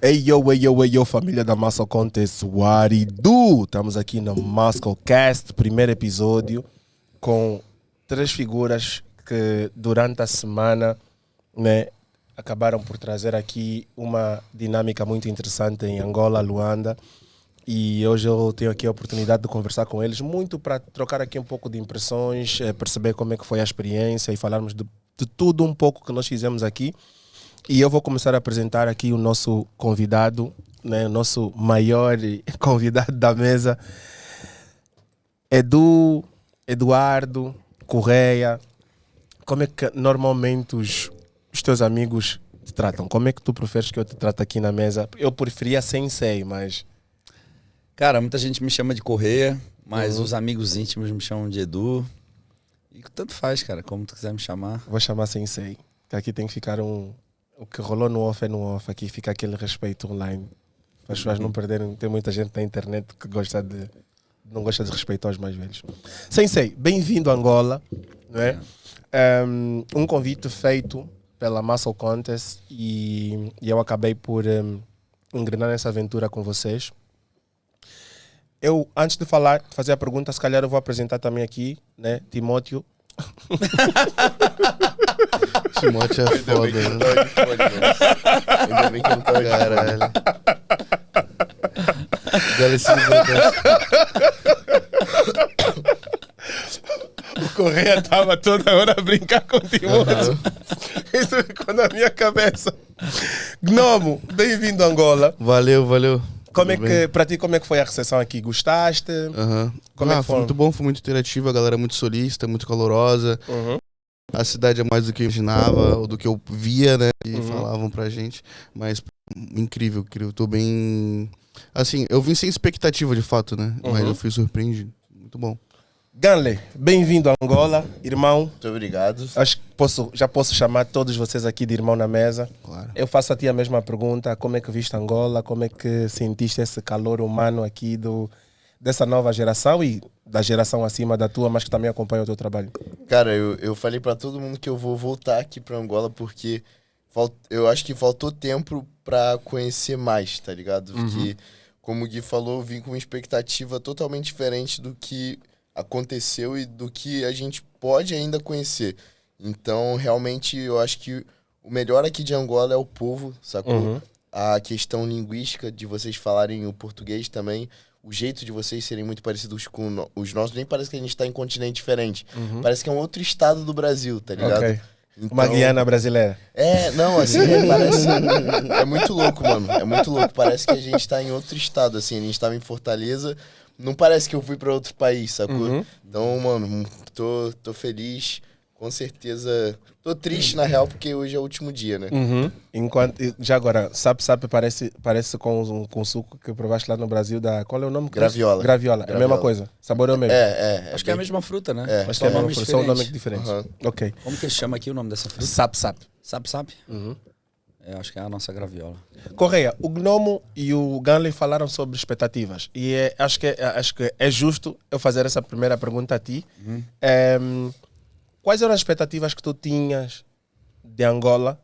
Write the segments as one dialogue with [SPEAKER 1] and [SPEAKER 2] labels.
[SPEAKER 1] Ei, yo, família da Muscle Contest, what it do? Estamos aqui no Musclecast, primeiro episódio, com três figuras que durante a semana, né, acabaram por trazer aqui uma dinâmica muito interessante em Angola, Luanda. E hoje eu tenho aqui a oportunidade de conversar com eles, muito para trocar aqui um pouco de impressões, perceber como é que foi a experiência e falarmos de tudo um pouco que nós fizemos aqui. E eu vou começar a apresentar aqui o nosso convidado, né, o nosso maior convidado da mesa, Eduardo Correia. Como é que normalmente os teus amigos te tratam? Como é que tu preferes que eu te trate aqui na mesa? Eu preferia Sensei, mas...
[SPEAKER 2] Cara, muita gente me chama de Correia, mas os amigos íntimos me chamam de Edu. E tanto faz, cara, como tu quiser me chamar.
[SPEAKER 1] Vou chamar Sensei, que aqui tem que ficar um... O que rolou no off é no off, aqui fica aquele respeito online. Para as pessoas não perderem, tem muita gente na internet que não gosta de respeitar os mais velhos. Sensei, bem-vindo a Angola. Não é? Um convite feito pela Muscle Contest e eu acabei por engrenar nessa aventura com vocês. Eu, antes de fazer a pergunta, se calhar eu vou apresentar também aqui, né, Timóteo.
[SPEAKER 3] Timóteo é foda, né? Ainda bem que eu não tô aqui. Caralho.
[SPEAKER 1] O Correia tava toda hora a brincar com o Timóteo. Isso ficou na minha cabeça. Gnomo, bem-vindo a Angola.
[SPEAKER 3] Valeu.
[SPEAKER 1] Pra ti, como é que foi a recepção aqui? Gostaste? Como é que
[SPEAKER 3] foi muito bom, foi muito interativo, a galera é muito solícita, muito calorosa. A cidade é mais do que eu imaginava, ou do que eu via, né? E falavam pra gente. Mas incrível. Tô bem... Assim, eu vim sem expectativa de fato, né? Mas eu fui surpreendido. Muito bom.
[SPEAKER 1] Ganley, bem-vindo a Angola, irmão.
[SPEAKER 3] Muito obrigado.
[SPEAKER 1] Acho que já posso chamar todos vocês aqui de irmão na mesa.
[SPEAKER 3] Claro.
[SPEAKER 1] Eu faço a ti a mesma pergunta. Como é que viste Angola? Como é que sentiste esse calor humano aqui dessa nova geração e da geração acima da tua, mas que também acompanha o teu trabalho?
[SPEAKER 3] Cara, eu falei pra todo mundo que eu vou voltar aqui pra Angola porque eu acho que faltou tempo pra conhecer mais, tá ligado? Porque, como o Gui falou, eu vim com uma expectativa totalmente diferente do que aconteceu e do que a gente pode ainda conhecer. Então, realmente, eu acho que o melhor aqui de Angola é o povo, sacou? A questão linguística de vocês falarem o português também, o jeito de vocês serem muito parecidos com os nossos, nem parece que a gente tá em continente diferente. Parece que é um outro estado do Brasil, tá ligado?
[SPEAKER 1] Okay.
[SPEAKER 3] Então,
[SPEAKER 1] uma Guiana brasileira.
[SPEAKER 3] Não, assim, parece... É muito louco, mano. É muito louco. Parece que a gente tá em outro estado, assim. A gente tava em Fortaleza... Não parece que eu fui pra outro país, sacou? Então, mano, tô feliz, com certeza. Tô triste, na real, porque hoje é o último dia, né?
[SPEAKER 1] Já agora, sabe, parece com suco que provaste lá no Brasil da... Qual é o nome?
[SPEAKER 3] Graviola.
[SPEAKER 1] Graviola. É a mesma coisa. Sabor é o mesmo.
[SPEAKER 2] Acho que é a mesma fruta, né?
[SPEAKER 1] Acho que é a mesma fruta, só um nome diferente. Ok.
[SPEAKER 2] Como que chama aqui o nome dessa fruta?
[SPEAKER 1] Sap.
[SPEAKER 2] Sap? Acho que é a nossa graviola.
[SPEAKER 1] Correia, o Gnomo e o Ganley falaram sobre expectativas. E acho que é justo eu fazer essa primeira pergunta a ti. Quais eram as expectativas que tu tinhas de Angola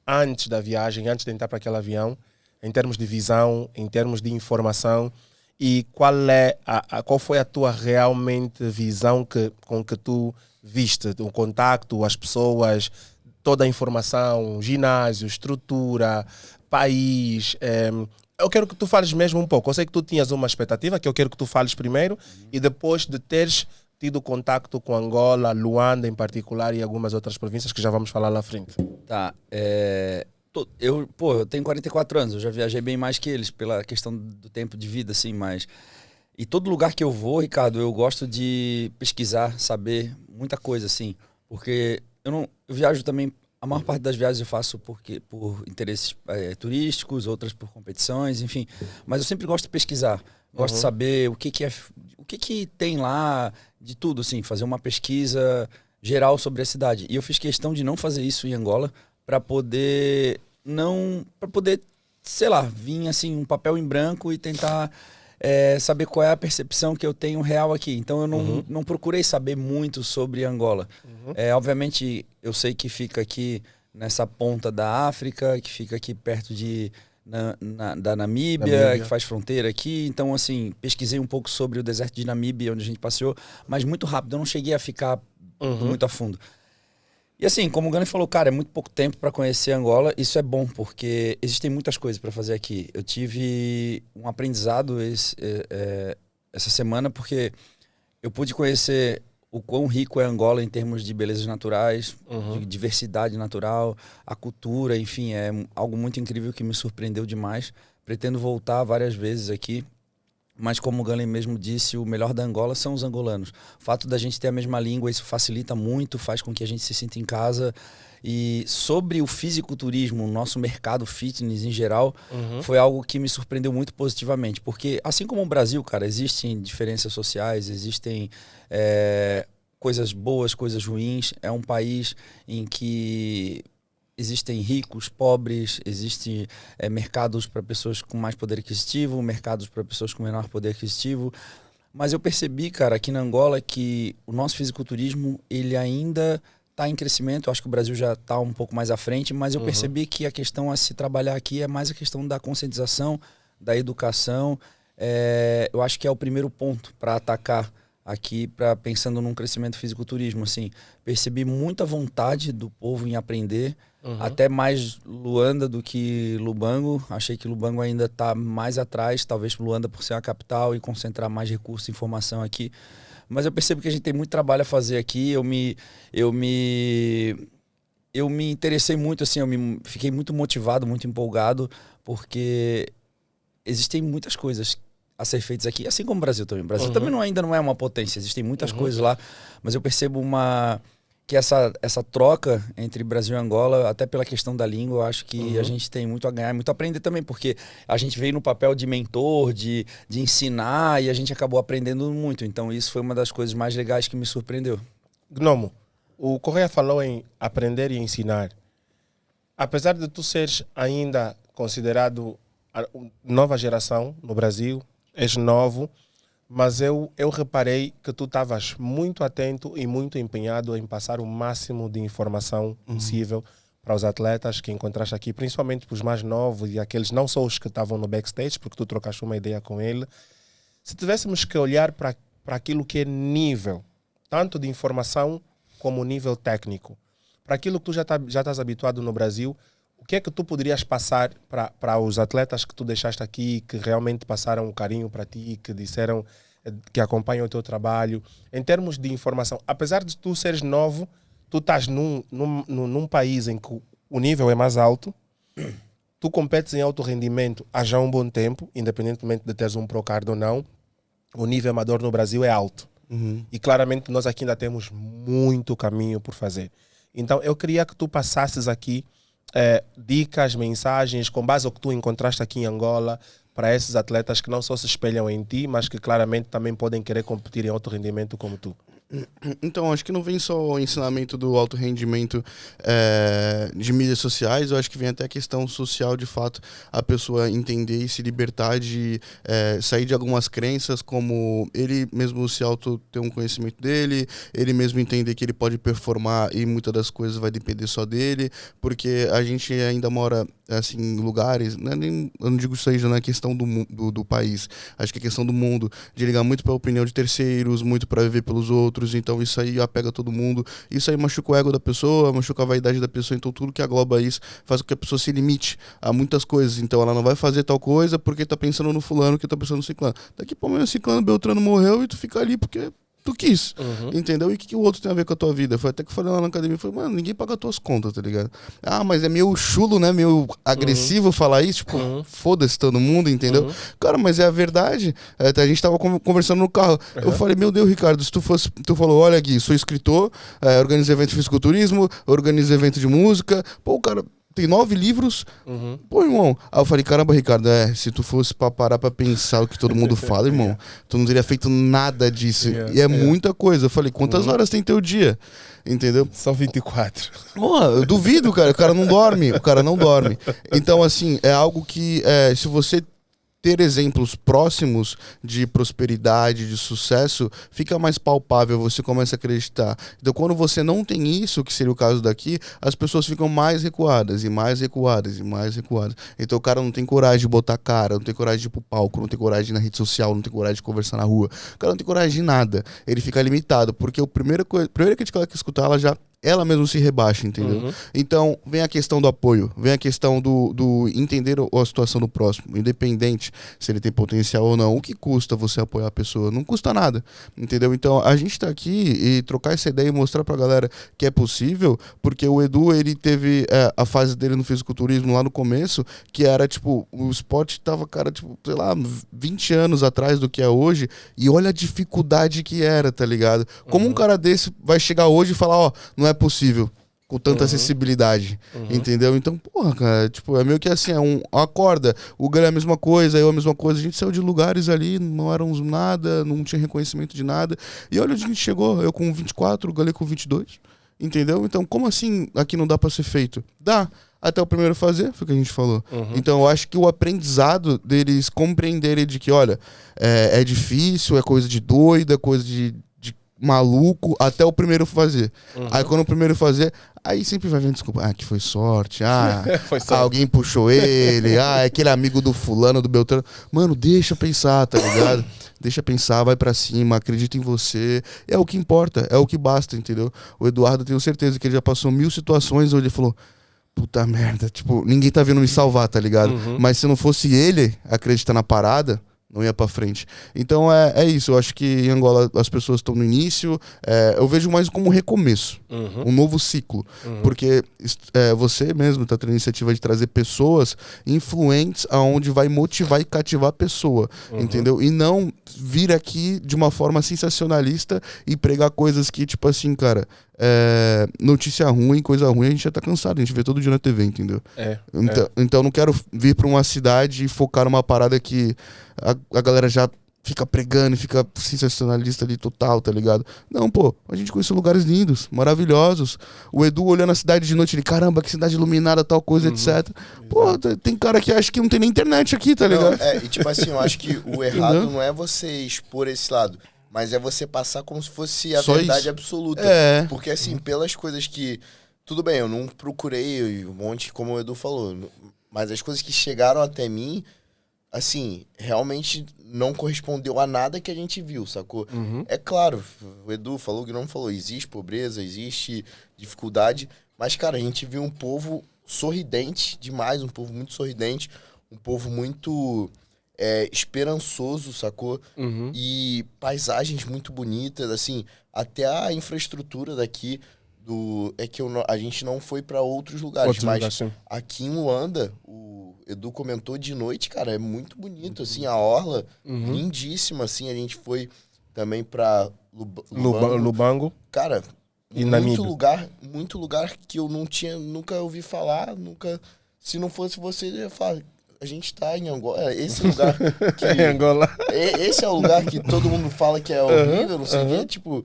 [SPEAKER 1] antes da viagem, antes de entrar para aquele avião, em termos de visão, em termos de informação? E qual foi a tua realmente visão com que tu viste? O contacto, as pessoas... Toda a informação, ginásio, estrutura, país. Eu quero que tu fales mesmo um pouco. Eu sei que tu tinhas uma expectativa, que eu quero que tu fales primeiro, e depois de teres tido contacto com Angola, Luanda em particular e algumas outras províncias que já vamos falar lá à frente.
[SPEAKER 2] Tá. Eu tenho 44 anos, eu já viajei bem mais que eles, pela questão do tempo de vida, assim, mas... E todo lugar que eu vou, Ricardo, eu gosto de pesquisar, saber muita coisa, assim, porque... Eu viajo também, a maior parte das viagens eu faço por interesses turísticos, outras por competições, enfim. Mas eu sempre gosto de pesquisar, gosto de saber o que tem lá, de tudo, assim, fazer uma pesquisa geral sobre a cidade. E eu fiz questão de não fazer isso em Angola para poder, sei lá, vir assim, um papel em branco e tentar... saber qual é a percepção que eu tenho real aqui. Então eu não procurei saber muito sobre Angola. Obviamente eu sei que fica aqui nessa ponta da África, que fica aqui perto de da Namíbia, que faz fronteira aqui. Então, assim, pesquisei um pouco sobre o deserto de Namíbia, onde a gente passeou, mas muito rápido, eu não cheguei a ficar muito a fundo. E assim, como o Gani falou, cara, é muito pouco tempo para conhecer Angola. Isso é bom, porque existem muitas coisas para fazer aqui. Eu tive um aprendizado essa semana, porque eu pude conhecer o quão rico é Angola em termos de belezas naturais, de diversidade natural, a cultura, enfim, é algo muito incrível que me surpreendeu demais. Pretendo voltar várias vezes aqui. Mas como o Galen mesmo disse, o melhor da Angola são os angolanos. O fato da gente ter a mesma língua, isso facilita muito, faz com que a gente se sinta em casa. E sobre o fisiculturismo, o nosso mercado fitness em geral, foi algo que me surpreendeu muito positivamente. Porque assim como o Brasil, cara, existem diferenças sociais, existem coisas boas, coisas ruins. É um país em que existem ricos, pobres, existem mercados para pessoas com mais poder aquisitivo, mercados para pessoas com menor poder aquisitivo. Mas eu percebi, cara, aqui na Angola que o nosso fisiculturismo, ele ainda está em crescimento. Eu acho que o Brasil já está um pouco mais à frente, mas eu percebi que a questão a se trabalhar aqui é mais a questão da conscientização, da educação. Eu acho que é o primeiro ponto para atacar aqui, pensando num crescimento do fisiculturismo. Assim, percebi muita vontade do povo em aprender, até mais Luanda do que Lubango. Achei que Lubango ainda está mais atrás, talvez Luanda por ser a capital e concentrar mais recursos e informação aqui. Mas eu percebo que a gente tem muito trabalho a fazer aqui. Eu me interessei muito, assim, fiquei muito motivado, muito empolgado, porque existem muitas coisas a ser feitas aqui, assim como o Brasil também. O Brasil também ainda não é uma potência, existem muitas coisas lá, mas eu percebo que essa troca entre Brasil e Angola, até pela questão da língua, eu acho que a gente tem muito a ganhar, muito a aprender também, porque a gente veio no papel de mentor, de ensinar, e a gente acabou aprendendo muito. Então isso foi uma das coisas mais legais que me surpreendeu.
[SPEAKER 1] Gnomo, o Correia falou em aprender e ensinar. Apesar de tu seres ainda considerado a nova geração no Brasil, és novo, mas eu reparei que tu estavas muito atento e muito empenhado em passar o máximo de informação possível para os atletas que encontraste aqui, principalmente para os mais novos e aqueles, não só os que estavam no backstage, porque tu trocaste uma ideia com ele. Se tivéssemos que olhar para aquilo que é nível, tanto de informação como nível técnico, para aquilo que tu já estás habituado no Brasil, o que é que tu poderias passar para os atletas que tu deixaste aqui, que realmente passaram um carinho para ti, que disseram que acompanham o teu trabalho, em termos de informação? Apesar de tu seres novo, tu estás num país em que o nível é mais alto, tu competes em alto rendimento há já um bom tempo, independentemente de teres um Procard ou não, o nível amador no Brasil é alto. E claramente nós aqui ainda temos muito caminho por fazer. Então eu queria que tu passasses aqui dicas, mensagens, com base ao que tu encontraste aqui em Angola, para esses atletas que não só se espelham em ti, mas que claramente também podem querer competir em alto rendimento como tu.
[SPEAKER 4] Então, acho que não vem só o ensinamento do alto rendimento de mídias sociais, eu acho que vem até a questão social, de fato, a pessoa entender e se libertar de sair de algumas crenças, como ele mesmo se ter um conhecimento dele, ele mesmo entender que ele pode performar e muitas das coisas vai depender só dele, porque a gente ainda mora assim, em lugares, eu não digo isso aí já na questão do país, acho que é questão do mundo, de ligar muito para a opinião de terceiros, muito para viver pelos outros. Então isso aí apega todo mundo, isso aí machuca o ego da pessoa, machuca a vaidade da pessoa, então tudo que agloba isso faz com que a pessoa se limite a muitas coisas. Então ela não vai fazer tal coisa porque tá pensando no fulano, que tá pensando no ciclano. Daqui pra amanhã o ciclano Beltrano morreu e tu fica ali porque tu quis, entendeu? E o que o outro tem a ver com a tua vida? Foi até que eu falei lá na academia, falei, mano, ninguém paga as tuas contas, tá ligado? Ah, mas é meio chulo, né? Meio agressivo falar isso, tipo, foda-se todo mundo, entendeu? Cara, mas é a verdade. A gente tava conversando no carro. Eu falei, meu Deus, Ricardo, se tu falou, olha, Gui, sou escritor, organizo evento de fisiculturismo, organizo evento de música. Pô, o cara tem 9 livros. Pô, irmão. Aí eu falei, caramba, Ricardo, se tu fosse pra parar pra pensar o que todo mundo fala, irmão, tu não teria feito nada disso. E é muita coisa. Eu falei, quantas horas tem teu dia? Entendeu?
[SPEAKER 1] Só 24.
[SPEAKER 4] Pô, eu duvido, cara. O cara não dorme. Então, assim, é algo que se você ter exemplos próximos de prosperidade, de sucesso, fica mais palpável, você começa a acreditar. Então, quando você não tem isso, que seria o caso daqui, as pessoas ficam mais recuadas, e mais recuadas, e mais recuadas. Então, o cara não tem coragem de botar cara, não tem coragem de ir pro palco, não tem coragem de ir na rede social, não tem coragem de conversar na rua. O cara não tem coragem de nada. Ele fica limitado, porque a primeira crítica que ela quer escutar, ela mesma se rebaixa, entendeu? Então, vem a questão do apoio, vem a questão do entender a situação do próximo, independente se ele tem potencial ou não. O que custa você apoiar a pessoa? Não custa nada, entendeu? Então, a gente tá aqui e trocar essa ideia e mostrar pra galera que é possível, porque o Edu, ele teve a fase dele no fisiculturismo lá no começo, que era, tipo, o esporte tava, cara, tipo, sei lá, 20 anos atrás do que é hoje, e olha a dificuldade que era, tá ligado? Como um cara desse vai chegar hoje e falar, ó, não é possível com tanta acessibilidade, entendeu? Então, porra, cara, tipo, é meio que assim, uma corda, o Galo é a mesma coisa, eu a mesma coisa, a gente saiu de lugares ali, não éramos nada, não tinha reconhecimento de nada, e olha onde a gente chegou, eu com 24, o Galo com 22, entendeu? Então, como assim aqui não dá pra ser feito? Dá, até o primeiro fazer, foi o que a gente falou. Então, eu acho que o aprendizado deles compreenderem de que, olha, é difícil, é coisa de doida, é coisa de maluco, até o primeiro fazer. Aí quando o primeiro fazer, aí sempre vai vendo desculpa, que foi sorte,
[SPEAKER 1] Foi sorte.
[SPEAKER 4] alguém puxou ele, é aquele amigo do fulano, do Beltrano. Mano, deixa pensar, tá ligado? Deixa pensar, vai pra cima, acredita em você. É o que importa, é o que basta, entendeu? O Eduardo, eu tenho certeza que ele já passou 1000 situações onde ele falou, puta merda, tipo, ninguém tá vindo me salvar, tá ligado? Mas se não fosse ele acreditar na parada, não ia pra frente. Então é isso, eu acho que em Angola as pessoas estão no início, eu vejo mais como um recomeço, um novo ciclo, porque você mesmo tá tendo a iniciativa de trazer pessoas influentes aonde vai motivar e cativar a pessoa, entendeu? E não vir aqui de uma forma sensacionalista e pregar coisas que, tipo assim, cara, notícia ruim, coisa ruim, a gente já tá cansado, a gente vê todo dia na TV, entendeu? Então não quero vir pra uma cidade e focar numa parada que a galera já fica pregando e fica sensacionalista ali total, tá ligado? Não, pô, a gente conhece lugares lindos, maravilhosos. O Edu olhando a cidade de noite, ele, caramba, que cidade iluminada, tal coisa, etc. Pô, tem cara que acha que não tem nem internet aqui, tá ligado?
[SPEAKER 3] E tipo assim, eu acho que o errado não é você expor esse lado, mas é você passar como se fosse a
[SPEAKER 4] Só
[SPEAKER 3] verdade
[SPEAKER 4] isso.
[SPEAKER 3] absoluta. Porque assim, pelas coisas que... Tudo bem, eu não procurei um monte, como o Edu falou, mas as coisas que chegaram até mim, assim, realmente não correspondeu a nada que a gente viu, sacou? É claro, o Edu falou, o Guilherme falou, existe pobreza, existe dificuldade, mas, cara, a gente viu um povo sorridente demais, um povo muito sorridente, um povo muito esperançoso, sacou? E paisagens muito bonitas, assim, até a infraestrutura daqui a gente não foi pra outros lugares, mas aqui em Luanda, o Edu comentou de noite, cara, é muito bonito, assim, a orla, lindíssima, assim, a gente foi também pra
[SPEAKER 1] Lubango.
[SPEAKER 3] Cara,
[SPEAKER 1] E
[SPEAKER 3] muito lugar que eu nunca ouvi falar, se não fosse você, eu ia falar, a gente tá em Angola, esse lugar que...
[SPEAKER 1] Angola.
[SPEAKER 3] Esse é o lugar que todo mundo fala que é horrível, não sei o quê, tipo...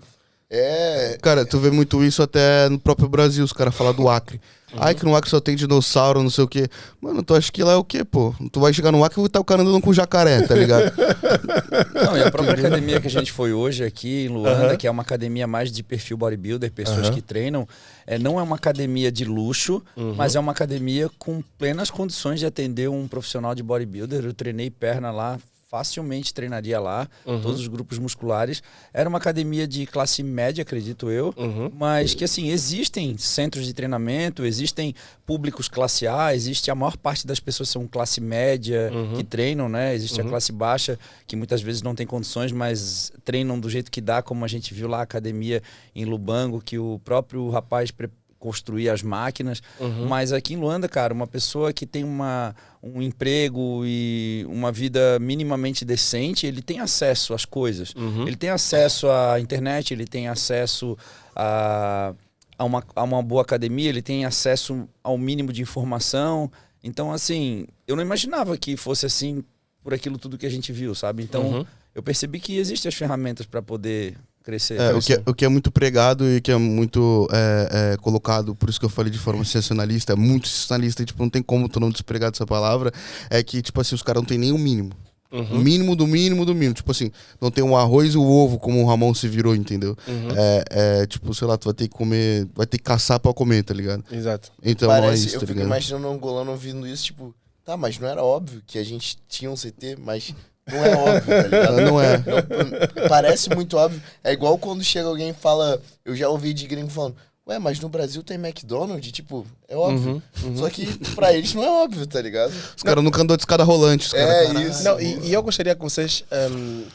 [SPEAKER 4] Cara, tu vê muito isso até no próprio Brasil, os caras falam do Acre. Ai, que no Acre só tem dinossauro, não sei o quê. Mano, tu acha que lá é o quê, pô? Tu vai chegar no Acre e tá o cara andando com jacaré, tá ligado?
[SPEAKER 2] Não, e a própria academia que a gente foi hoje aqui em Luanda, que é uma academia mais de perfil bodybuilder, pessoas que treinam, não é uma academia de luxo, mas é uma academia com plenas condições de atender um profissional de bodybuilder. Eu treinei perna lá, facilmente treinaria lá, todos os grupos musculares. Era uma academia de classe média, acredito eu, mas que, assim, existem centros de treinamento, existem públicos classe A, a maior parte das pessoas são classe média, que treinam, né? Existe a classe baixa, que muitas vezes não tem condições, mas treinam do jeito que dá, como a gente viu lá a academia em Lubango, que o próprio rapaz construir as máquinas, mas aqui em Luanda, cara, uma pessoa que tem um emprego e uma vida minimamente decente, ele tem acesso às coisas. Ele tem acesso à internet, ele tem acesso a uma boa academia, ele tem acesso ao mínimo de informação. Então, assim, eu não imaginava que fosse assim por aquilo tudo que a gente viu, sabe? Então, eu percebi que existem as ferramentas para poder crescer.
[SPEAKER 4] O que é muito pregado e que é muito colocado, por isso que eu falei de forma sensacionalista, muito sensacionalista, e, tipo, não tem como tu não despregar dessa palavra, é que, tipo assim, os caras não tem nem o mínimo. O mínimo do mínimo do mínimo. Tipo assim, não tem um arroz e o ovo como o Ramon se virou, entendeu? Tipo, sei lá, tu vai ter que comer, vai ter que caçar pra comer, tá ligado?
[SPEAKER 1] Exato.
[SPEAKER 4] Então
[SPEAKER 3] Parece,
[SPEAKER 4] não é isso,
[SPEAKER 3] eu
[SPEAKER 4] tá
[SPEAKER 3] fico
[SPEAKER 4] ligado?
[SPEAKER 3] imaginando um angolano ouvindo isso, tipo, tá, mas não era óbvio que a gente tinha um CT, mas não é óbvio, tá ligado?
[SPEAKER 4] Não é.
[SPEAKER 3] Parece muito óbvio. É igual quando chega alguém e fala, eu já ouvi de gringo falando, ué, mas no Brasil tem McDonald's? Tipo, é óbvio. Só que pra eles não é óbvio, tá ligado?
[SPEAKER 4] Os caras nunca andou de escada rolante, os caras.
[SPEAKER 3] É isso.
[SPEAKER 1] Não, e eu gostaria que vocês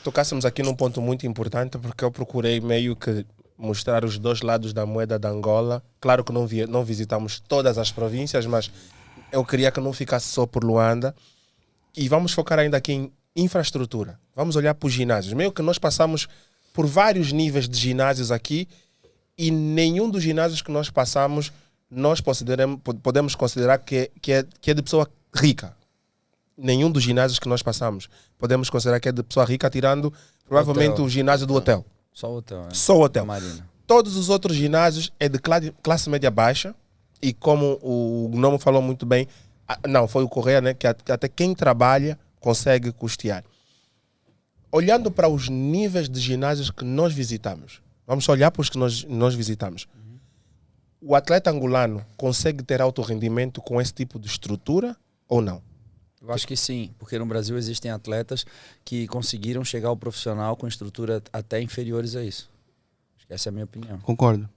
[SPEAKER 1] tocássemos aqui num ponto muito importante, porque eu procurei meio que mostrar os dois lados da moeda da Angola. Claro que não visitamos todas as províncias, mas eu queria que não ficasse só por Luanda. E vamos focar ainda aqui em infraestrutura. Vamos olhar para os ginásios. Meio que nós passamos por vários níveis de ginásios aqui e nenhum dos ginásios que nós passamos nós podemos considerar que é de pessoa rica. Nenhum dos ginásios que nós passamos podemos considerar que é de pessoa rica, tirando provavelmente
[SPEAKER 2] Hotel.
[SPEAKER 1] o ginásio do hotel.
[SPEAKER 2] Só o hotel, né?
[SPEAKER 1] Só o hotel.
[SPEAKER 2] Marina.
[SPEAKER 1] Todos os outros ginásios é de classe média baixa e como o Gnomo falou muito bem, não, foi o Correia, né, que até quem trabalha consegue custear. Olhando para os níveis de ginásios que nós visitamos, vamos olhar para os que nós visitamos. O atleta angolano consegue ter alto rendimento com esse tipo de estrutura ou não?
[SPEAKER 2] Eu acho que sim, porque no Brasil existem atletas que conseguiram chegar ao profissional com estrutura até inferiores a isso. Acho que essa é a minha opinião.
[SPEAKER 4] Concordo.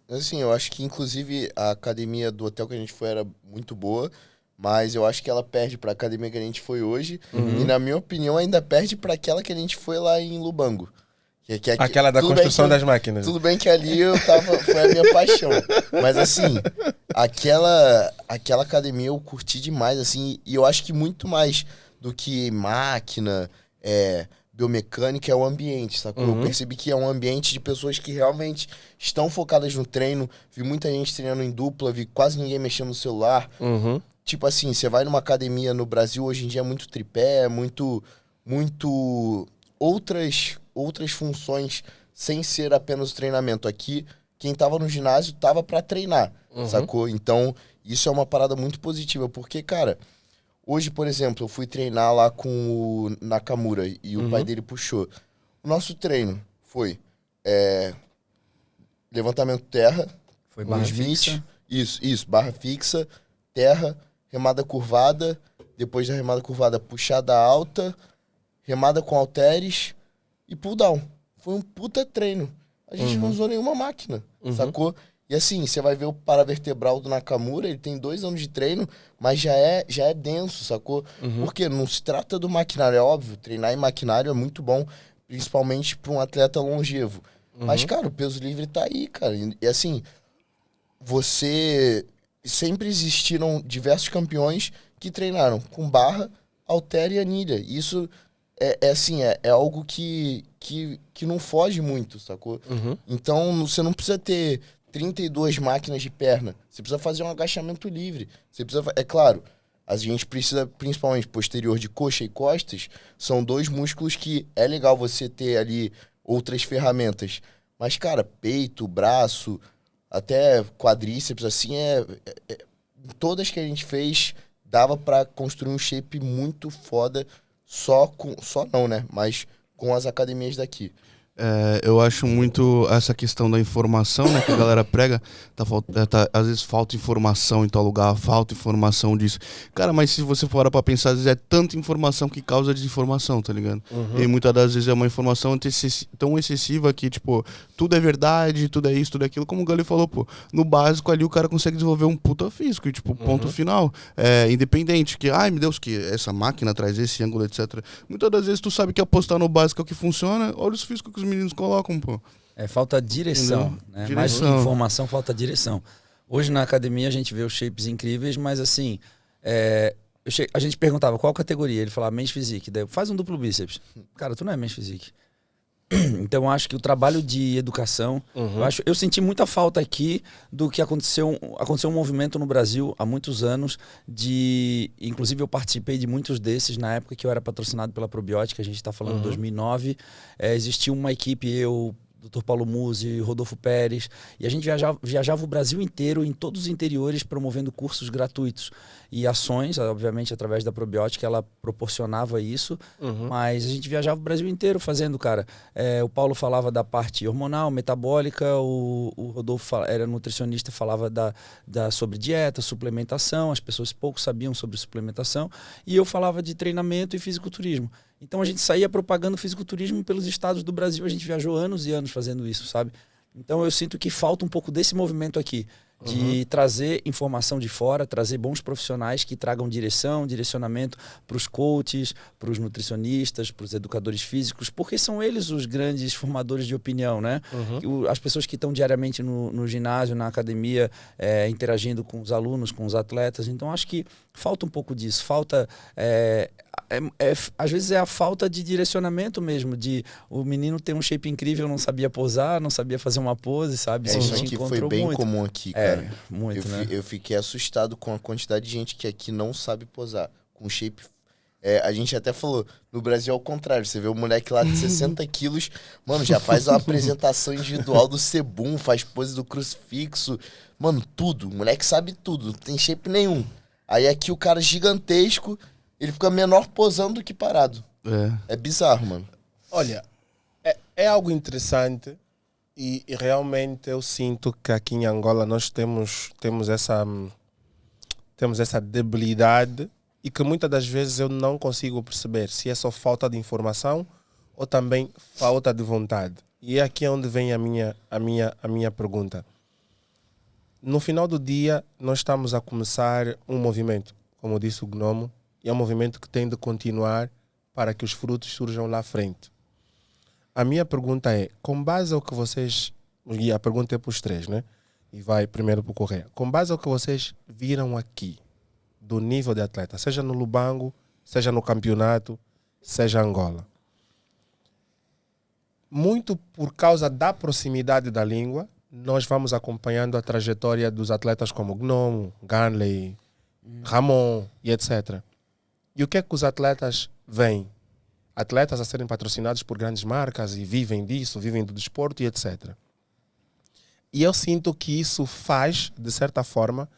[SPEAKER 3] Assim, eu acho que inclusive a academia do hotel que a gente foi era muito boa, mas eu acho que ela perde para a academia que a gente foi hoje e na minha opinião ainda perde para aquela que a gente foi lá em Lubango.
[SPEAKER 1] Aquela da construção das máquinas.
[SPEAKER 3] Tudo bem que ali foi a minha paixão. Mas assim, aquela academia eu curti demais, assim, e eu acho que muito mais do que máquina, biomecânica é o ambiente, sacou? Eu percebi que é um ambiente de pessoas que realmente estão focadas no treino. Vi muita gente treinando em dupla, vi quase ninguém mexendo no celular. Tipo assim, você vai numa academia no Brasil, hoje em dia é muito tripé, muito outras funções sem ser apenas o treinamento. Aqui, quem tava no ginásio tava pra treinar, sacou? Então, isso é uma parada muito positiva, porque, cara, hoje, por exemplo, eu fui treinar lá com o Nakamura e o pai dele puxou. O nosso treino foi levantamento terra,
[SPEAKER 2] Foi barra
[SPEAKER 3] uns 20,
[SPEAKER 2] fixa.
[SPEAKER 3] Isso, barra fixa, terra, remada curvada, depois da remada curvada, puxada alta, remada com halteres e pull down. Foi um puta treino. A gente não usou nenhuma máquina, sacou? E assim, você vai ver o paravertebral do Nakamura, ele tem 2 anos de treino, mas já é denso, sacou? Porque não se trata do maquinário, é óbvio, treinar em maquinário é muito bom, principalmente para um atleta longevo. Mas, cara, o peso livre tá aí, cara. E assim, sempre existiram diversos campeões que treinaram com barra, halter e anilha. Isso é algo que não foge muito, sacou? Então, você não precisa ter 32 máquinas de perna. Você precisa fazer um agachamento livre. É claro, a gente precisa, principalmente posterior de coxa e costas, são 2 músculos que é legal você ter ali outras ferramentas. Mas, cara, peito, braço, até quadríceps, assim, todas que a gente fez, dava pra construir um shape muito foda, só não, né? Mas com as academias daqui.
[SPEAKER 4] Eu acho muito essa questão da informação, né, que a galera prega, às vezes falta informação em tal lugar, falta informação disso. Cara, mas se você for pra pensar, às vezes é tanta informação que causa desinformação, tá ligado? E muitas das vezes é uma informação tão excessiva que, tipo, tudo é verdade, tudo é isso, tudo é aquilo, como o Gali falou, pô, no básico ali o cara consegue desenvolver um puta físico, e, tipo, ponto final, independente, que, ai meu Deus, que essa máquina traz esse ângulo, etc. Muitas das vezes tu sabe que apostar no básico é o que funciona, olha os físicos que os meninos colocam, pô.
[SPEAKER 2] Falta direção, né? Mais do que informação, falta direção. Hoje na academia a gente vê os shapes incríveis, mas assim, a gente perguntava qual categoria, ele falava men's physique, daí faz um duplo bíceps. Cara, tu não é men's physique. Então eu acho que o trabalho de educação, eu senti muita falta aqui do que aconteceu um movimento no Brasil há muitos anos inclusive eu participei de muitos desses na época que eu era patrocinado pela Probiótica, a gente está falando de 2009, existia uma equipe, Dr. Paulo Musi, Rodolfo Pérez, e a gente viajava o Brasil inteiro, em todos os interiores, promovendo cursos gratuitos e ações, obviamente através da Probiótica ela proporcionava isso, mas a gente viajava o Brasil inteiro fazendo, cara. O Paulo falava da parte hormonal, metabólica, o Rodolfo era nutricionista, falava sobre dieta, suplementação, as pessoas pouco sabiam sobre suplementação, e eu falava de treinamento e fisiculturismo. Então a gente saía propagando fisiculturismo pelos estados do Brasil, a gente viajou anos e anos fazendo isso, sabe? Então eu sinto que falta um pouco desse movimento aqui, de trazer informação de fora, trazer bons profissionais que tragam direcionamento para os coaches, para os nutricionistas, para os educadores físicos, porque são eles os grandes formadores de opinião, né? As pessoas que estão diariamente no ginásio, na academia, interagindo com os alunos, com os atletas. Então acho que falta um pouco disso, falta... às vezes é a falta de direcionamento mesmo, de o menino ter um shape incrível, não sabia posar, não sabia fazer uma pose, sabe?
[SPEAKER 3] Isso aqui foi bem comum aqui, cara.
[SPEAKER 2] Muito, né?
[SPEAKER 3] Eu fiquei assustado com a quantidade de gente que aqui não sabe posar, com shape... a gente até falou, no Brasil é o contrário, você vê o moleque lá de 60 quilos, mano, já faz uma apresentação individual do Sebum, faz pose do crucifixo, mano, tudo, o moleque sabe tudo, não tem shape nenhum. Aí aqui o cara gigantesco, ele fica menor posando do que parado. É bizarro, mano.
[SPEAKER 1] Olha, é algo interessante e realmente eu sinto que aqui em Angola nós temos essa debilidade e que muitas das vezes eu não consigo perceber se é só falta de informação ou também falta de vontade. E é aqui onde vem a minha pergunta. No final do dia, nós estamos a começar um movimento, como disse o Gnomo, e é um movimento que tem de continuar para que os frutos surjam lá à frente. A minha pergunta é, com base ao que vocês... E a pergunta é para os três, né? E vai primeiro para o Correia. Com base ao que vocês viram aqui, do nível de atleta, seja no Lubango, seja no campeonato, seja Angola. Muito por causa da proximidade da língua, nós vamos acompanhando a trajetória dos atletas como Gnomo, Ganley, Ramon e etc. E o que é que os atletas veem? Atletas a serem patrocinados por grandes marcas e vivem disso, vivem do desporto e etc. E eu sinto que isso faz, de certa forma,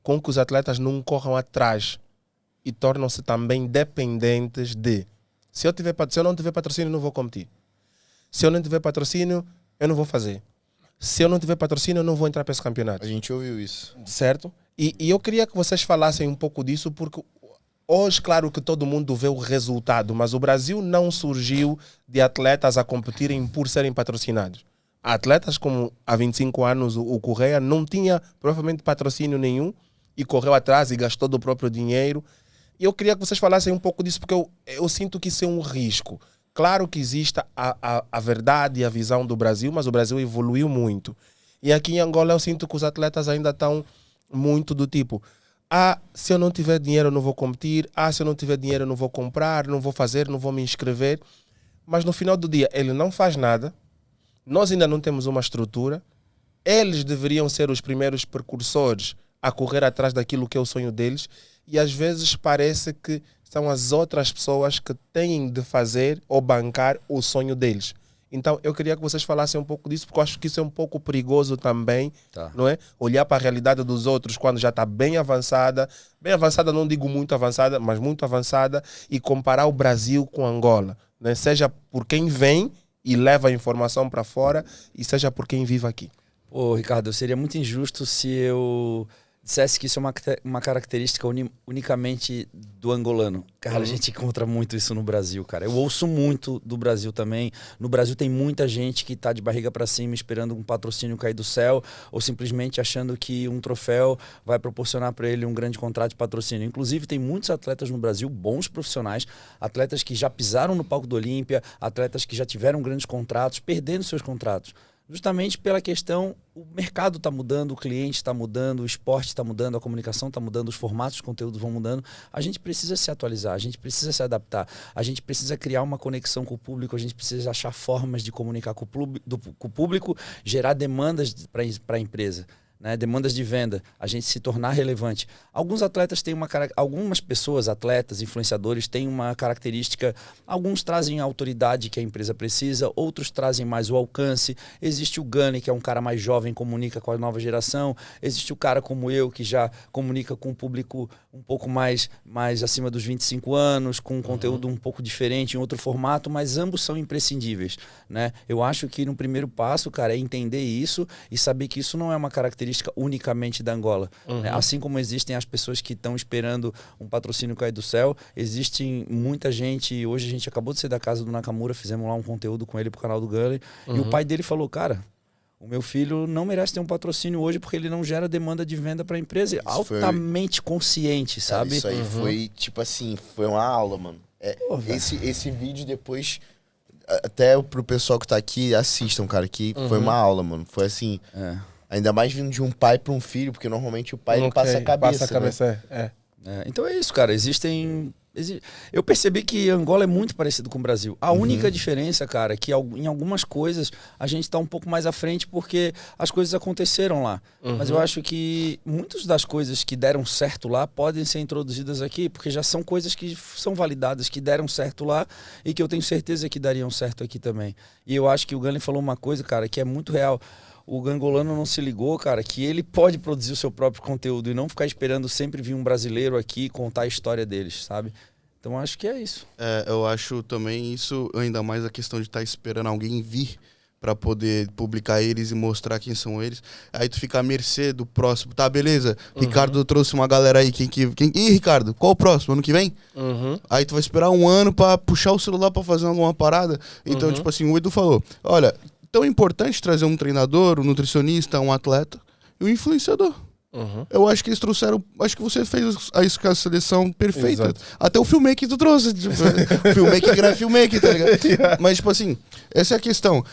[SPEAKER 1] com que os atletas não corram atrás e tornam-se também dependentes de se eu não tiver patrocínio, não vou competir. Se eu não tiver patrocínio, eu não vou fazer. Se eu não tiver patrocínio, eu não vou entrar para esse campeonato.
[SPEAKER 3] A gente ouviu isso.
[SPEAKER 1] Certo? E eu queria que vocês falassem um pouco disso, porque hoje, claro que todo mundo vê o resultado, mas o Brasil não surgiu de atletas a competirem por serem patrocinados. Atletas como há 25 anos o Correia não tinha provavelmente patrocínio nenhum e correu atrás e gastou do próprio dinheiro. E eu queria que vocês falassem um pouco disso, porque eu sinto que isso é um risco. Claro que existe a verdade e a visão do Brasil, mas o Brasil evoluiu muito. E aqui em Angola eu sinto que os atletas ainda estão muito do tipo... se eu não tiver dinheiro eu não vou competir, se eu não tiver dinheiro eu não vou comprar, não vou fazer, não vou me inscrever. Mas no final do dia ele não faz nada, nós ainda não temos uma estrutura, eles deveriam ser os primeiros precursores a correr atrás daquilo que é o sonho deles e às vezes parece que são as outras pessoas que têm de fazer ou bancar o sonho deles. Então, eu queria que vocês falassem um pouco disso, porque eu acho que isso é um pouco perigoso também, não é? Olhar para a realidade dos outros quando já está bem avançada, não digo muito avançada, mas muito avançada, e comparar o Brasil com Angola, né? Seja por quem vem e leva a informação para fora, e seja por quem vive aqui.
[SPEAKER 2] Ô, Ricardo, seria muito injusto se eu dissesse que isso é uma característica unicamente do angolano. Cara, a gente encontra muito isso no Brasil, cara. Eu ouço muito do Brasil também. No Brasil tem muita gente que tá de barriga para cima esperando um patrocínio cair do céu ou simplesmente achando que um troféu vai proporcionar para ele um grande contrato de patrocínio. Inclusive, tem muitos atletas no Brasil, bons profissionais, atletas que já pisaram no palco do Olímpia, atletas que já tiveram grandes contratos, perdendo seus contratos. Justamente pela questão, o mercado está mudando, o cliente está mudando, o esporte está mudando, a comunicação está mudando, os formatos de conteúdo vão mudando. A gente precisa se atualizar, a gente precisa se adaptar, a gente precisa criar uma conexão com o público, a gente precisa achar formas de comunicar com o público, gerar demandas para a empresa. né? Demandas de venda, a gente se tornar relevante. Alguns atletas têm algumas pessoas, atletas, influenciadores, têm uma característica, alguns trazem a autoridade que a empresa precisa, outros trazem mais o alcance. Existe o Gani, que é um cara mais jovem, comunica com a nova geração. Existe o cara como eu, que já comunica com um público um pouco mais acima dos 25 anos, com um conteúdo um pouco diferente, em outro formato, mas ambos são imprescindíveis, né? Eu acho que no primeiro passo, cara, é entender isso e saber que isso não é uma característica unicamente da Angola. Né? Assim como existem as pessoas que estão esperando um patrocínio cair do céu, existem muita gente. Hoje a gente acabou de sair da casa do Nakamura, fizemos lá um conteúdo com ele pro canal do Gully, e o pai dele falou, cara, o meu filho não merece ter um patrocínio hoje porque ele não gera demanda de venda para a empresa. Isso altamente consciente, sabe?
[SPEAKER 3] Cara, isso aí foi, tipo assim, foi uma aula, mano. Esse vídeo depois, até pro pessoal que tá aqui, assistam, cara, que foi uma aula, mano. Foi assim... Ainda mais vindo de um pai para um filho, porque normalmente o pai ele passa a cabeça.
[SPEAKER 1] Passa a cabeça,
[SPEAKER 3] né?
[SPEAKER 2] Então é isso, cara. Eu percebi que Angola é muito parecido com o Brasil. A única diferença, cara, é que em algumas coisas a gente está um pouco mais à frente porque as coisas aconteceram lá. Mas eu acho que muitas das coisas que deram certo lá podem ser introduzidas aqui, porque já são coisas que são validadas, que deram certo lá e que eu tenho certeza que dariam certo aqui também. E eu acho que o Gani falou uma coisa, cara, que é muito real. O gangolano não se ligou, cara, que ele pode produzir o seu próprio conteúdo e não ficar esperando sempre vir um brasileiro aqui contar a história deles, sabe? Então acho que é isso.
[SPEAKER 4] Eu acho também isso, ainda mais a questão de estar esperando alguém vir para poder publicar eles e mostrar quem são eles. Aí tu fica à mercê do próximo. Tá, beleza. Ricardo trouxe uma galera aí. Ih, Ricardo, qual o próximo? Ano que vem? Aí tu vai esperar um ano para puxar o celular para fazer alguma parada. Então, tipo assim, o Edu falou, olha... Tão importante trazer um treinador, um nutricionista, um atleta e um influenciador. Eu acho que eles trouxeram... Acho que você fez a seleção perfeita.
[SPEAKER 1] Exato.
[SPEAKER 4] Até o filmmaker tu trouxe. Tipo, filmmaker que não é filmmaker, tá ligado? Mas, tipo assim, essa é a questão.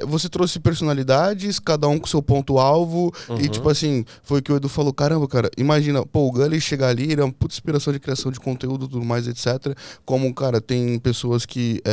[SPEAKER 4] Você trouxe personalidades, cada um com seu ponto-alvo. E, tipo assim, foi o que o Edu falou. Caramba, cara, imagina, pô, o Gully chegar ali, ele é uma puta inspiração de criação de conteúdo e tudo mais, etc. Como, cara, tem pessoas que...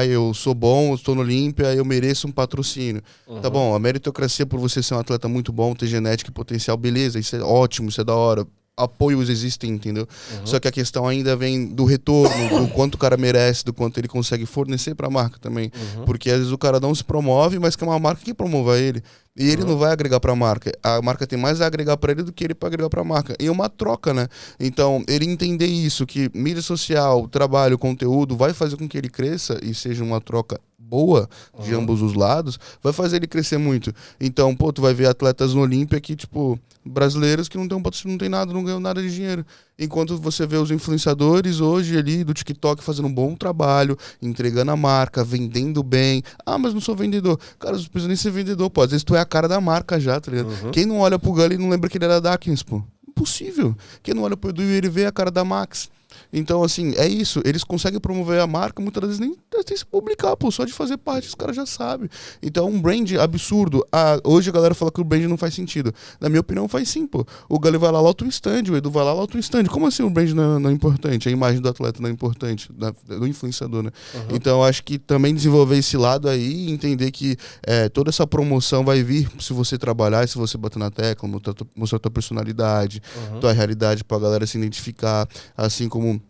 [SPEAKER 4] eu sou bom, eu estou no Olímpia, eu mereço um patrocínio. Tá bom, a meritocracia por você ser um atleta muito bom, ter genética e potencial, beleza. Isso é ótimo, isso é da hora. Apoios existem, entendeu? Só que a questão ainda vem do retorno, do quanto o cara merece, do quanto ele consegue fornecer pra marca também. Porque às vezes o cara não se promove, mas que é uma marca que promova ele. E ele não vai agregar pra marca. A marca tem mais a agregar pra ele do que ele pra agregar pra marca. E é uma troca, né? Então, ele entender isso, que mídia social, trabalho, conteúdo, vai fazer com que ele cresça e seja uma troca boa de ambos os lados, vai fazer ele crescer muito. Então, pô, tu vai ver atletas no Olímpia que, tipo, brasileiros que não tem um patrocínio, não tem nada, não ganham nada de dinheiro. Enquanto você vê os influenciadores hoje ali do TikTok fazendo um bom trabalho, entregando a marca, vendendo bem. Ah, mas não sou vendedor. Cara, você não precisa nem ser vendedor, pô. Às vezes tu é a cara da marca já, tá ligado? Quem não olha pro Gully não lembra que ele era da Atkins, pô. Impossível. Quem não olha pro Edu e ele vê a cara da Max. Então, assim, é isso. Eles conseguem promover a marca, muitas vezes nem tem se publicar, pô. Só de fazer parte, os caras já sabem. Então, um brand absurdo. Hoje a galera fala que o brand não faz sentido. Na minha opinião, faz sim, pô. O Gully vai lá, lota o stand, o Edu vai lá, lota o stand. Como assim o brand não é importante? A imagem do atleta não é importante, do influenciador, né? Então, acho que também desenvolver esse lado aí e entender que toda essa promoção vai vir se você trabalhar, se você bater na tecla, mostrar tua personalidade, tua realidade pra galera se identificar, assim como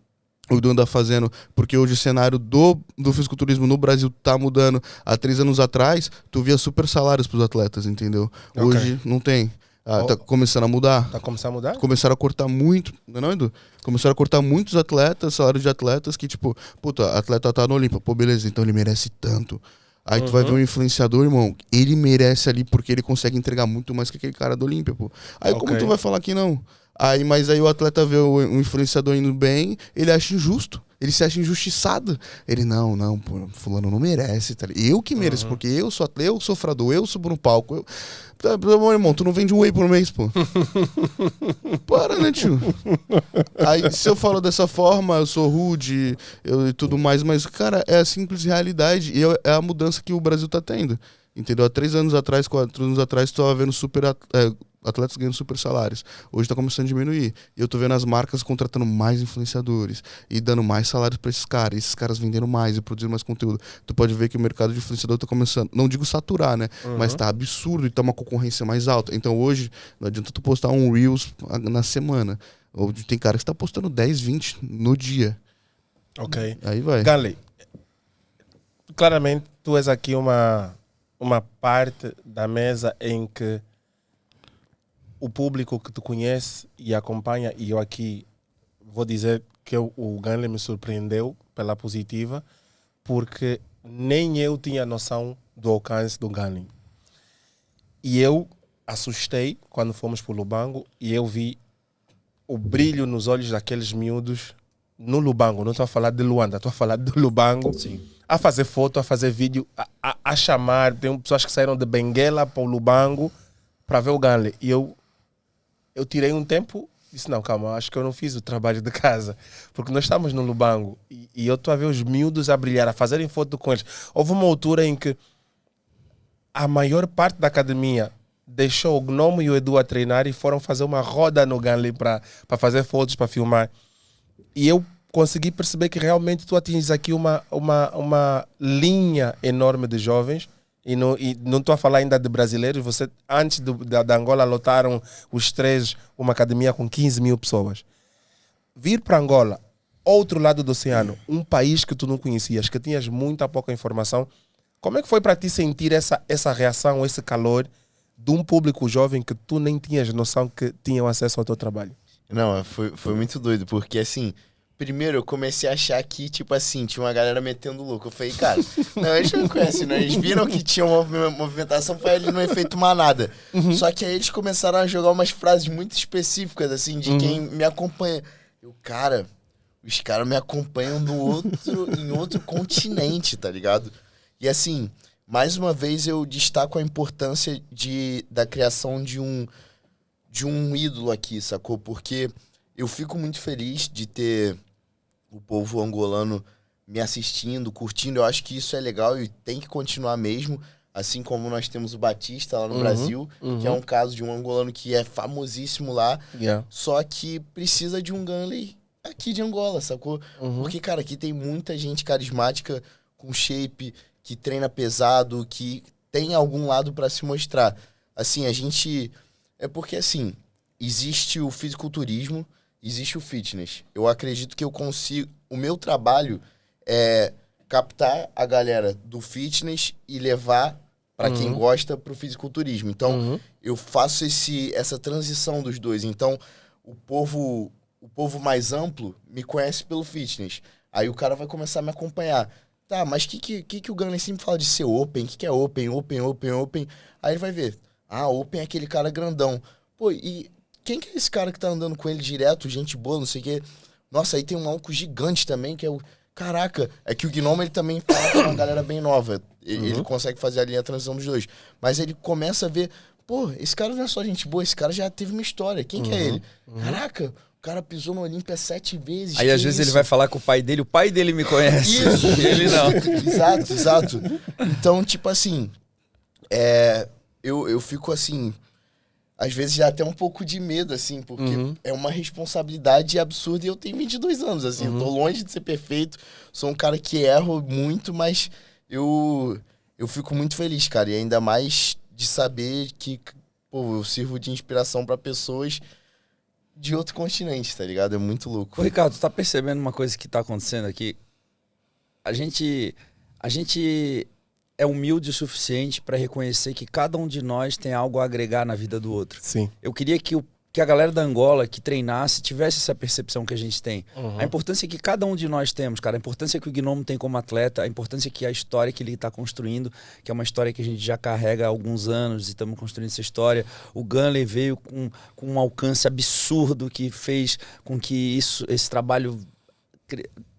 [SPEAKER 4] o Edu anda fazendo, porque hoje o cenário do fisiculturismo no Brasil tá mudando. Há 3 anos atrás, tu via super salários pros atletas, entendeu? Hoje não tem. Tá começando a mudar.
[SPEAKER 1] Tá começando a mudar?
[SPEAKER 4] Começaram a cortar muito, não, Edu? Começaram a cortar muitos atletas, salários de atletas que, tipo, puta, atleta tá no Olímpia, pô, beleza, então ele merece tanto. Aí tu vai ver um influenciador, irmão, ele merece ali porque ele consegue entregar muito mais que aquele cara do Olímpia, pô. Aí como tu vai falar que não? Mas aí o atleta vê o influenciador indo bem, ele acha injusto. Ele se acha injustiçado. Ele, não, pô, fulano não merece. Tá? Eu que mereço, porque eu sou atleta, eu sou frador, eu subo no palco. Meu irmão, tu não vende um whey por mês, pô. Para, né, tio? Aí, se eu falo dessa forma, eu sou rude e tudo mais, mas, cara, é a simples realidade e é a mudança que o Brasil tá tendo. Entendeu? Há 3 anos atrás, 4 anos atrás, tu tava vendo atletas ganhando super salários. Hoje tá começando a diminuir. E eu tô vendo as marcas contratando mais influenciadores e dando mais salários para esses caras. E esses caras vendendo mais e produzindo mais conteúdo. Tu pode ver que o mercado de influenciador tá começando, não digo saturar, né? Mas tá absurdo e tá uma concorrência mais alta. Então hoje, não adianta tu postar um Reels na semana. Tem cara que tá postando 10, 20 no dia.
[SPEAKER 1] Ok.
[SPEAKER 4] Aí vai.
[SPEAKER 1] Ganley, claramente tu és aqui uma parte da mesa em que o público que te conhece e acompanha, e eu aqui vou dizer que o Ganley me surpreendeu pela positiva, porque nem eu tinha noção do alcance do Ganley. E eu assustei quando fomos para o Lubango e eu vi o brilho nos olhos daqueles miúdos no Lubango. Não estou a falar de Luanda, estou a falar do Lubango.
[SPEAKER 2] Sim.
[SPEAKER 1] A fazer foto, a fazer vídeo, a chamar. Tem pessoas que saíram de Benguela para o Lubango para ver o Ganley. E eu tirei um tempo, disse, não, calma, acho que eu não fiz o trabalho de casa. Porque nós estamos no Lubango e eu estou a ver os miúdos a brilhar, a fazerem foto com eles. Houve uma altura em que a maior parte da academia deixou o Gnomo e o Edu a treinar e foram fazer uma roda no Ganley para fazer fotos, para filmar. E eu consegui perceber que realmente tu atinges aqui uma linha enorme de jovens. E não estou a falar ainda de brasileiros. Você, antes da Angola, lotaram os 3 uma academia com 15 mil pessoas. Vir para Angola, outro lado do oceano, um país que tu não conhecias, que tinhas muita pouca informação. Como é que foi para ti sentir essa reação, esse calor de um público jovem que tu nem tinhas noção que tinham acesso ao teu trabalho?
[SPEAKER 3] Não, foi muito doido, porque assim, primeiro eu comecei a achar que, tipo assim, tinha uma galera metendo louco. Eu falei, cara, não, eles não conhecem, não. Eles viram que tinha uma movimentação para ele não efeito manada. Só que aí eles começaram a jogar umas frases muito específicas, assim, de quem me acompanha. Eu, cara, os caras me acompanham em outro continente, tá ligado? E assim, mais uma vez eu destaco a importância da criação de um ídolo aqui, sacou? Porque eu fico muito feliz de ter o povo angolano me assistindo, curtindo. Eu acho que isso é legal e tem que continuar mesmo. Assim como nós temos o Batista lá no Brasil, que é um caso de um angolano que é famosíssimo lá, só que precisa de um Ganley aqui de Angola, sacou? Porque, cara, aqui tem muita gente carismática, com shape, que treina pesado, que tem algum lado pra se mostrar. Assim, a gente... É porque, assim, existe o fisiculturismo, existe o fitness. Eu acredito que eu consigo... O meu trabalho é captar a galera do fitness e levar para quem gosta pro fisiculturismo. Então, eu faço essa transição dos dois. Então, o povo mais amplo me conhece pelo fitness. Aí o cara vai começar a me acompanhar. Tá, mas o que o Ganley sempre fala de ser open? O que é open? Aí ele vai ver. Ah, open é aquele cara grandão. Pô, e quem que é esse cara que tá andando com ele direto, gente boa, não sei o quê? Nossa, aí tem um maluco gigante também, que é o... Caraca, é que o Gnomo, ele também fala com uma galera bem nova. Ele consegue fazer ali a transição dos dois. Mas ele começa a ver... Pô, esse cara não é só gente boa, esse cara já teve uma história. Quem que é ele? Caraca, o cara pisou no Olímpia 7 vezes.
[SPEAKER 2] Aí às vezes ele vai falar com o pai dele me conhece.
[SPEAKER 3] Isso.
[SPEAKER 2] Ele não.
[SPEAKER 3] Exato. Então, tipo assim, eu fico assim, às vezes já até um pouco de medo, assim, porque é uma responsabilidade absurda e eu tenho 22 anos, assim, eu tô longe de ser perfeito, sou um cara que erro muito, mas eu fico muito feliz, cara, e ainda mais de saber que, pô, eu sirvo de inspiração pra pessoas de outro continente, tá ligado? É muito louco.
[SPEAKER 2] Ô, Ricardo, tu tá percebendo uma coisa que tá acontecendo aqui? A gente é humilde o suficiente para reconhecer que cada um de nós tem algo a agregar na vida do outro.
[SPEAKER 1] Sim.
[SPEAKER 2] Eu queria que a galera da Angola que treinasse tivesse essa percepção que a gente tem. A importância que cada um de nós temos, cara. A importância que o Gnomo tem como atleta, a importância que a história que ele está construindo, que é uma história que a gente já carrega há alguns anos e estamos construindo essa história. O Ganley veio com um alcance absurdo que fez com que esse trabalho...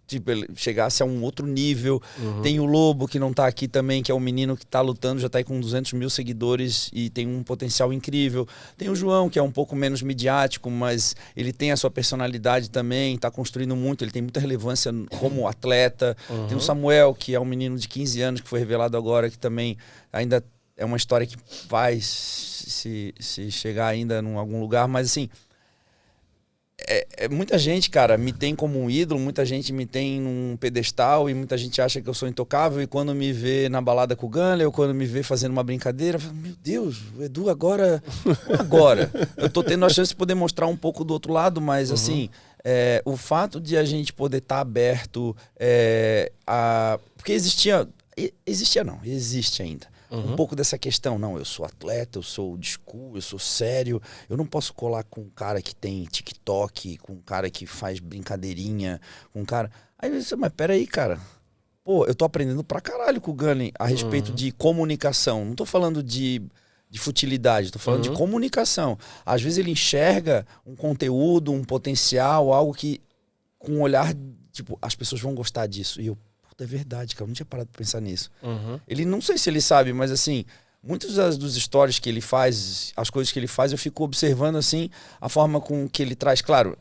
[SPEAKER 2] Tipo, ele chegasse a um outro nível. Tem o Lobo, que não tá aqui também, que é um menino que tá lutando, já tá aí com 200 mil seguidores e tem um potencial incrível. Tem o João, que é um pouco menos midiático, mas ele tem a sua personalidade também, tá construindo muito, ele tem muita relevância como atleta. Tem o Samuel, que é um menino de 15 anos, que foi revelado agora, que também ainda é uma história que vai se chegar ainda em algum lugar, mas assim, muita gente, cara, me tem como um ídolo, muita gente me tem num pedestal e muita gente acha que eu sou intocável, e quando me vê na balada com o Gunley ou quando me vê fazendo uma brincadeira, eu falo, meu Deus, o Edu agora eu tô tendo a chance de poder mostrar um pouco do outro lado, mas assim, o fato de a gente poder estar aberto porque existe ainda um pouco dessa questão, não, eu sou atleta, eu sou old school, eu sou sério, eu não posso colar com um cara que tem TikTok, com um cara que faz brincadeirinha, com um cara... Aí você, mas peraí, cara, pô, eu tô aprendendo pra caralho com o Gunley a respeito de comunicação, não tô falando de futilidade, tô falando de comunicação. Às vezes ele enxerga um conteúdo, um potencial, algo que, com um olhar, tipo, as pessoas vão gostar disso, e eu, é verdade, cara, eu não tinha parado pra pensar nisso. Ele, não sei se ele sabe, mas assim, muitos dos stories que ele faz, as coisas que ele faz, eu fico observando assim, a forma com que ele traz. Claro,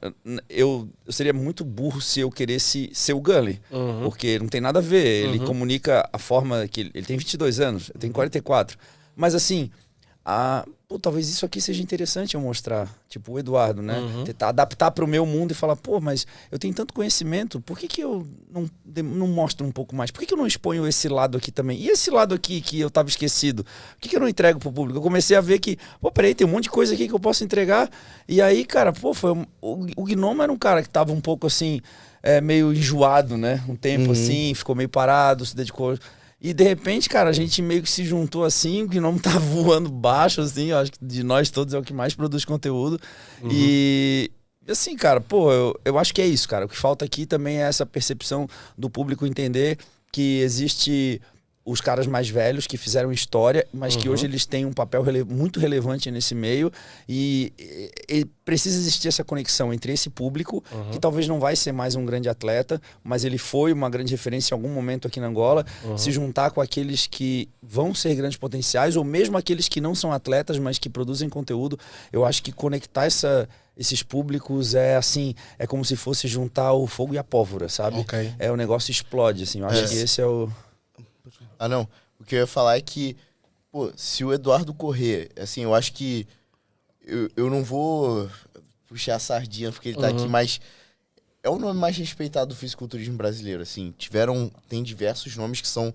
[SPEAKER 2] eu seria muito burro se eu queresse ser o Gunley, porque não tem nada a ver. Ele comunica a forma que ele tem 22 anos, eu tenho 44. Mas assim, talvez isso aqui seja interessante eu mostrar, tipo o Eduardo, né? Tentar adaptar para o meu mundo e falar, pô, mas eu tenho tanto conhecimento, por que eu não mostro um pouco mais? Por que eu não exponho esse lado aqui também? E esse lado aqui que eu tava esquecido? Por que eu não entrego pro público? Eu comecei a ver que, pô, peraí, tem um monte de coisa aqui que eu posso entregar. E aí, cara, pô, o Gnomo era um cara que tava um pouco assim, meio enjoado, né? Um tempo assim, ficou meio parado, se dedicou... E de repente, cara, a gente meio que se juntou assim, o Gnomo tá voando baixo, assim, eu acho que de nós todos é o que mais produz conteúdo. E assim, cara, pô, eu acho que é isso, cara. O que falta aqui também é essa percepção do público entender que existe os caras mais velhos que fizeram história, mas que hoje eles têm um papel muito relevante nesse meio e precisa existir essa conexão entre esse público, que talvez não vai ser mais um grande atleta, mas ele foi uma grande referência em algum momento aqui na Angola, se juntar com aqueles que vão ser grandes potenciais, ou mesmo aqueles que não são atletas, mas que produzem conteúdo. Eu acho que conectar esses públicos é assim, é como se fosse juntar o fogo e a pólvora, sabe? O negócio explode, assim. Eu acho que esse é o...
[SPEAKER 3] não. O que eu ia falar é que, pô, se o Eduardo correr, assim, eu acho que eu não vou puxar a sardinha porque ele tá aqui, mas é o nome mais respeitado do fisiculturismo brasileiro, assim. Tem diversos nomes que são,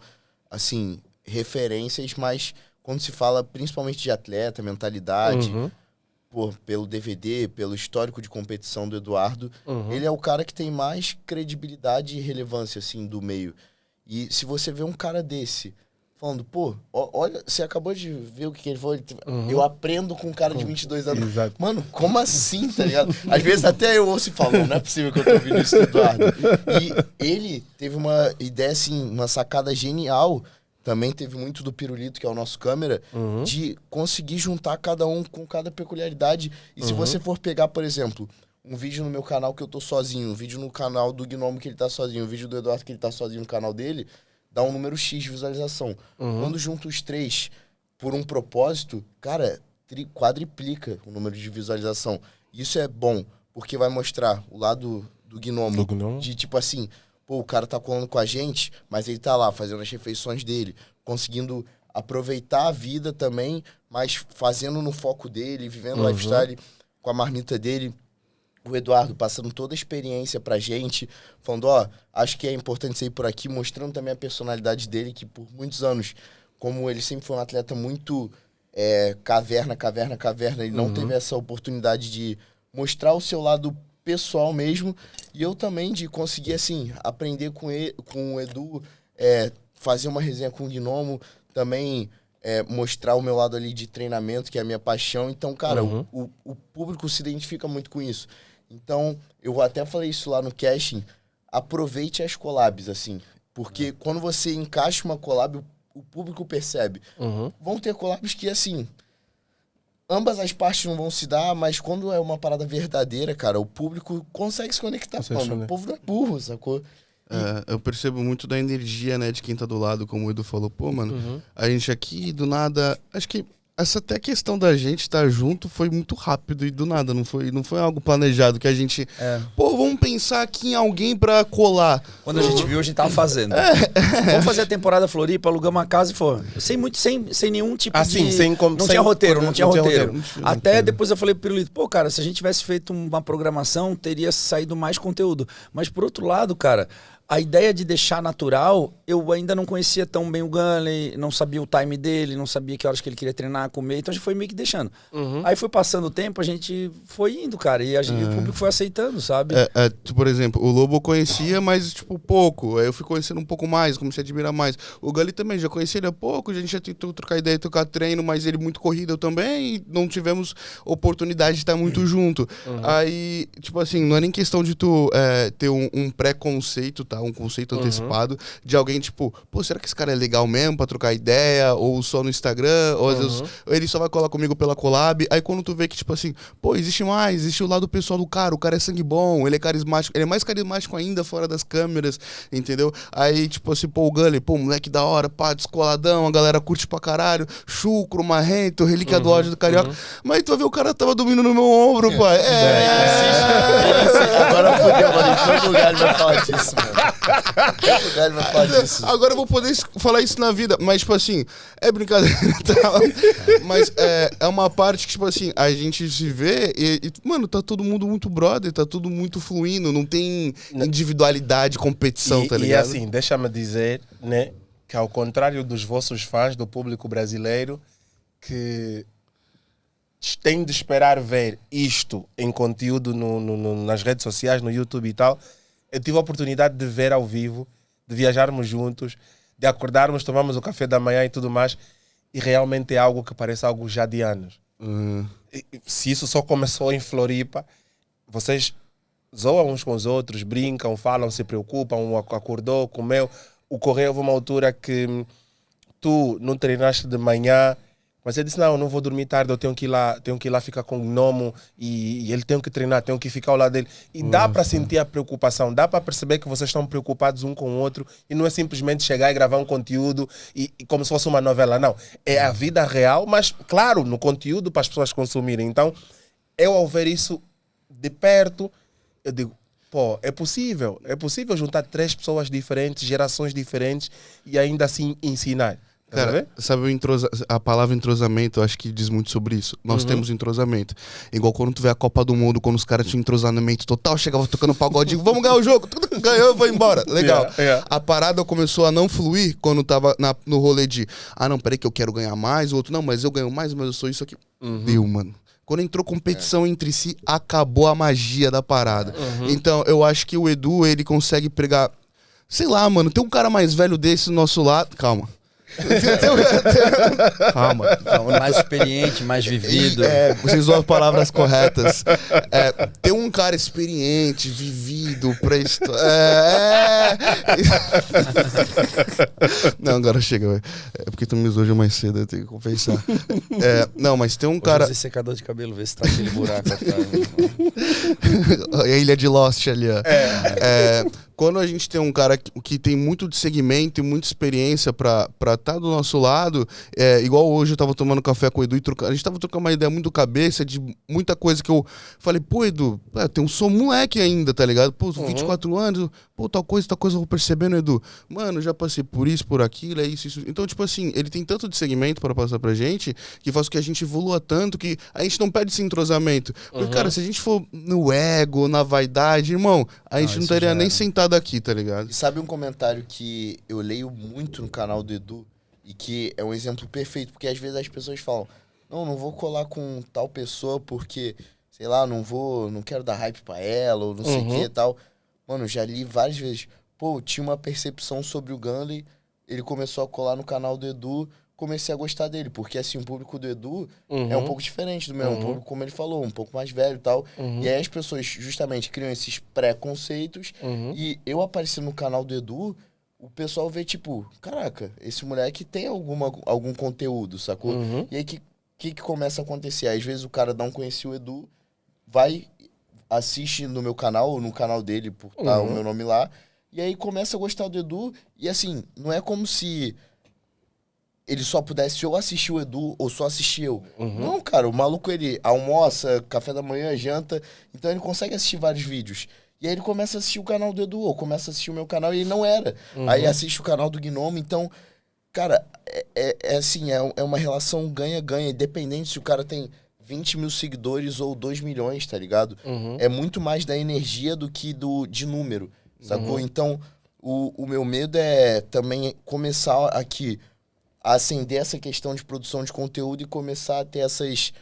[SPEAKER 3] assim, referências, mas quando se fala principalmente de atleta, mentalidade, pô, pelo DVD, pelo histórico de competição do Eduardo, ele é o cara que tem mais credibilidade e relevância, assim, do meio. E se você vê um cara desse falando, pô, olha, você acabou de ver o que ele falou, eu aprendo com um cara de 22 anos.
[SPEAKER 1] Exato.
[SPEAKER 3] Mano, como assim, tá ligado? Às vezes até eu ouço e falo, não é possível que eu tô ouvindo isso do Eduardo. E ele teve uma ideia, assim, uma sacada genial, também teve muito do Pirulito, que é o nosso câmera, de conseguir juntar cada um com cada peculiaridade. E se você for pegar, por exemplo... um vídeo no meu canal que eu tô sozinho, um vídeo no canal do Gnomo que ele tá sozinho, um vídeo do Eduardo que ele tá sozinho no canal dele, dá um número X de visualização. Quando junta os três por um propósito, cara, quadriplica o número de visualização. Isso é bom, porque vai mostrar o lado do Gnomo, de tipo assim, pô, o cara tá colando com a gente, mas ele tá lá fazendo as refeições dele, conseguindo aproveitar a vida também, mas fazendo no foco dele, vivendo o lifestyle com a marmita dele. O Eduardo passando toda a experiência pra gente, falando, acho que é importante você ir por aqui, mostrando também a personalidade dele, que por muitos anos, como ele sempre foi um atleta muito caverna, ele não teve essa oportunidade de mostrar o seu lado pessoal mesmo, e eu também de conseguir, assim, aprender com o Edu, fazer uma resenha com o Gnomo, também... mostrar o meu lado ali de treinamento, que é a minha paixão. Então, cara, o público se identifica muito com isso. Então, eu até falei isso lá no casting, aproveite as collabs, assim. Porque quando você encaixa uma collab, o público percebe. Vão ter collabs que, assim, ambas as partes não vão se dar, mas quando é uma parada verdadeira, cara, o público consegue se conectar. Mano, o povo não é burro, sacou?
[SPEAKER 4] Eu percebo muito da energia, né, de quem tá do lado, como o Edu falou. Pô, mano, a gente aqui, do nada... Acho que essa até questão da gente estar junto foi muito rápido e do nada, não foi algo planejado que a gente, pô, vamos pensar aqui em alguém pra colar.
[SPEAKER 2] Quando a gente viu, a gente tava fazendo. Vamos fazer a temporada Floripa, alugamos uma casa e foi. Sem nenhum tipo
[SPEAKER 1] Assim,
[SPEAKER 2] de... não tinha roteiro.
[SPEAKER 4] roteiro.
[SPEAKER 2] Até depois eu falei pro Pirulito, pô, cara, se a gente tivesse feito uma programação, teria saído mais conteúdo. Mas por outro lado, cara, a ideia de deixar natural, eu ainda não conhecia tão bem o Gunley, não sabia o time dele, não sabia que horas que ele queria treinar, comer, então a gente foi meio que deixando. Aí foi passando o tempo, a gente foi indo, cara, e o público foi aceitando, sabe?
[SPEAKER 4] Por exemplo, o Lobo eu conhecia, mas tipo, pouco. Aí eu fui conhecendo um pouco mais, comecei a admirar mais. O Gunley também, já conhecia ele há pouco, a gente já tentou trocar ideia, trocar treino, mas ele muito corrida eu também, e não tivemos oportunidade de estar muito junto. Aí, tipo assim, não é nem questão de tu ter um preconceito, tá? Um conceito antecipado de alguém, tipo, pô, será que esse cara é legal mesmo pra trocar ideia? Ou só no Instagram? Ou às vezes ele só vai colar comigo pela collab. Aí quando tu vê que, tipo assim, pô, existe o lado pessoal do cara, o cara é sangue bom, ele é carismático, ele é mais carismático ainda fora das câmeras, entendeu? Aí, tipo assim, pô, o Gunley, pô, moleque da hora, pá, descoladão, a galera curte pra caralho, chucro, marrento, relíquia do ódio do carioca. Mas tu vai ver, o cara tava dormindo no meu ombro, pai.
[SPEAKER 3] Agora fodeu, mano. Em todo lugar ele vai falar disso, mano.
[SPEAKER 4] Agora eu vou poder falar isso na vida, mas tipo assim, é brincadeira e tal, mas é uma parte que tipo assim, a gente se vê e, mano, tá todo mundo muito brother, tá tudo muito fluindo, não tem individualidade, competição, tá ligado?
[SPEAKER 1] E assim, deixa-me dizer, né, que ao contrário dos vossos fãs, do público brasileiro, que tem de esperar ver isto em conteúdo nas redes sociais, no YouTube e tal, eu tive a oportunidade de ver ao vivo, de viajarmos juntos, de acordarmos, tomarmos o café da manhã e tudo mais, e realmente é algo que parece algo já de anos. Se isso só começou em Floripa, vocês zoam uns com os outros, brincam, falam, se preocupam, um acordou, comeu. O Correio houve uma altura que tu não treinaste de manhã, mas eu disse, não vou dormir tarde, eu tenho que ir lá ficar com o Gnomo e ele tem que treinar, tenho que ficar ao lado dele. E dá para sentir a preocupação, dá para perceber que vocês estão preocupados um com o outro e não é simplesmente chegar e gravar um conteúdo e como se fosse uma novela, não. É a vida real, mas claro, no conteúdo para as pessoas consumirem. Então, eu ao ver isso de perto, eu digo, pô, é possível juntar 3 pessoas diferentes, gerações diferentes e ainda assim ensinar.
[SPEAKER 4] Cara, sabe a palavra entrosamento, eu acho que diz muito sobre isso. Nós temos entrosamento. Igual quando tu vê a Copa do Mundo, quando os caras tinham entrosamento total, chegava tocando pagodinho, vamos ganhar o jogo, ganhou, vou embora. Legal. A parada começou a não fluir quando tava no rolê de, não, peraí que eu quero ganhar mais, o outro, não, mas eu ganho mais, mas eu sou isso aqui. Deu, mano. Quando entrou competição entre si, acabou a magia da parada. Então, eu acho que o Edu, ele consegue pregar, sei lá, mano, tem um cara mais velho desse do nosso lado, calma. Calma.
[SPEAKER 2] Mais experiente, mais vivido.
[SPEAKER 4] Vocês usam as palavras corretas. Ter um cara experiente, vivido, Não, agora chega, velho. É porque tu me usou hoje mais cedo, eu tenho que confessar. Não, mas tem um cara.
[SPEAKER 2] Use secador de cabelo, vê se tá aquele buraco atrás.
[SPEAKER 4] A ilha de Lost ali, ó. Quando a gente tem um cara que tem muito de segmento e muita experiência pra estar do nosso lado, igual hoje eu tava tomando café com o Edu e a gente tava trocando uma ideia muito cabeça de muita coisa que eu falei, pô, Edu, sou moleque ainda, tá ligado? Pô, 24 anos, pô, tal coisa eu vou percebendo, Edu. Mano, já passei por isso, por aquilo, é isso. Então, tipo assim, ele tem tanto de segmento pra passar pra gente que faz com que a gente evolua tanto que a gente não perde esse entrosamento. Porque, cara, se a gente for no ego, na vaidade, irmão, a gente não estaria nem sentado aqui, tá ligado?
[SPEAKER 3] E sabe um comentário que eu leio muito no canal do Edu e que é um exemplo perfeito, porque às vezes as pessoas falam, não vou colar com tal pessoa porque, sei lá, não quero dar hype pra ela, ou não sei o que e tal. Mano, já li várias vezes, pô, tinha uma percepção sobre o Gunley, ele começou a colar no canal do Edu, comecei a gostar dele, porque assim, o público do Edu é um pouco diferente do meu, um público, como ele falou, um pouco mais velho e tal. E aí as pessoas justamente criam esses preconceitos e eu apareci no canal do Edu, o pessoal vê tipo, caraca, esse moleque tem algum conteúdo, sacou? E aí que começa a acontecer? Às vezes o cara não conhecia o Edu, vai, assiste no meu canal, ou no canal dele, por estar o meu nome lá, e aí começa a gostar do Edu, e assim, não é como se ele só pudesse ou assistir o Edu ou só assistir eu. Não, cara, o maluco, ele almoça, café da manhã, janta, então ele consegue assistir vários vídeos. E aí ele começa a assistir o canal do Edu, ou começa a assistir o meu canal e ele não era. Aí assiste o canal do Gnomo, então, cara, assim, é uma relação ganha-ganha, independente se o cara tem 20 mil seguidores ou 2 milhões, tá ligado? É muito mais da energia do que de número, sacou? Então, o meu medo é também começar aqui a acender essa questão de produção de conteúdo e começar a ter essas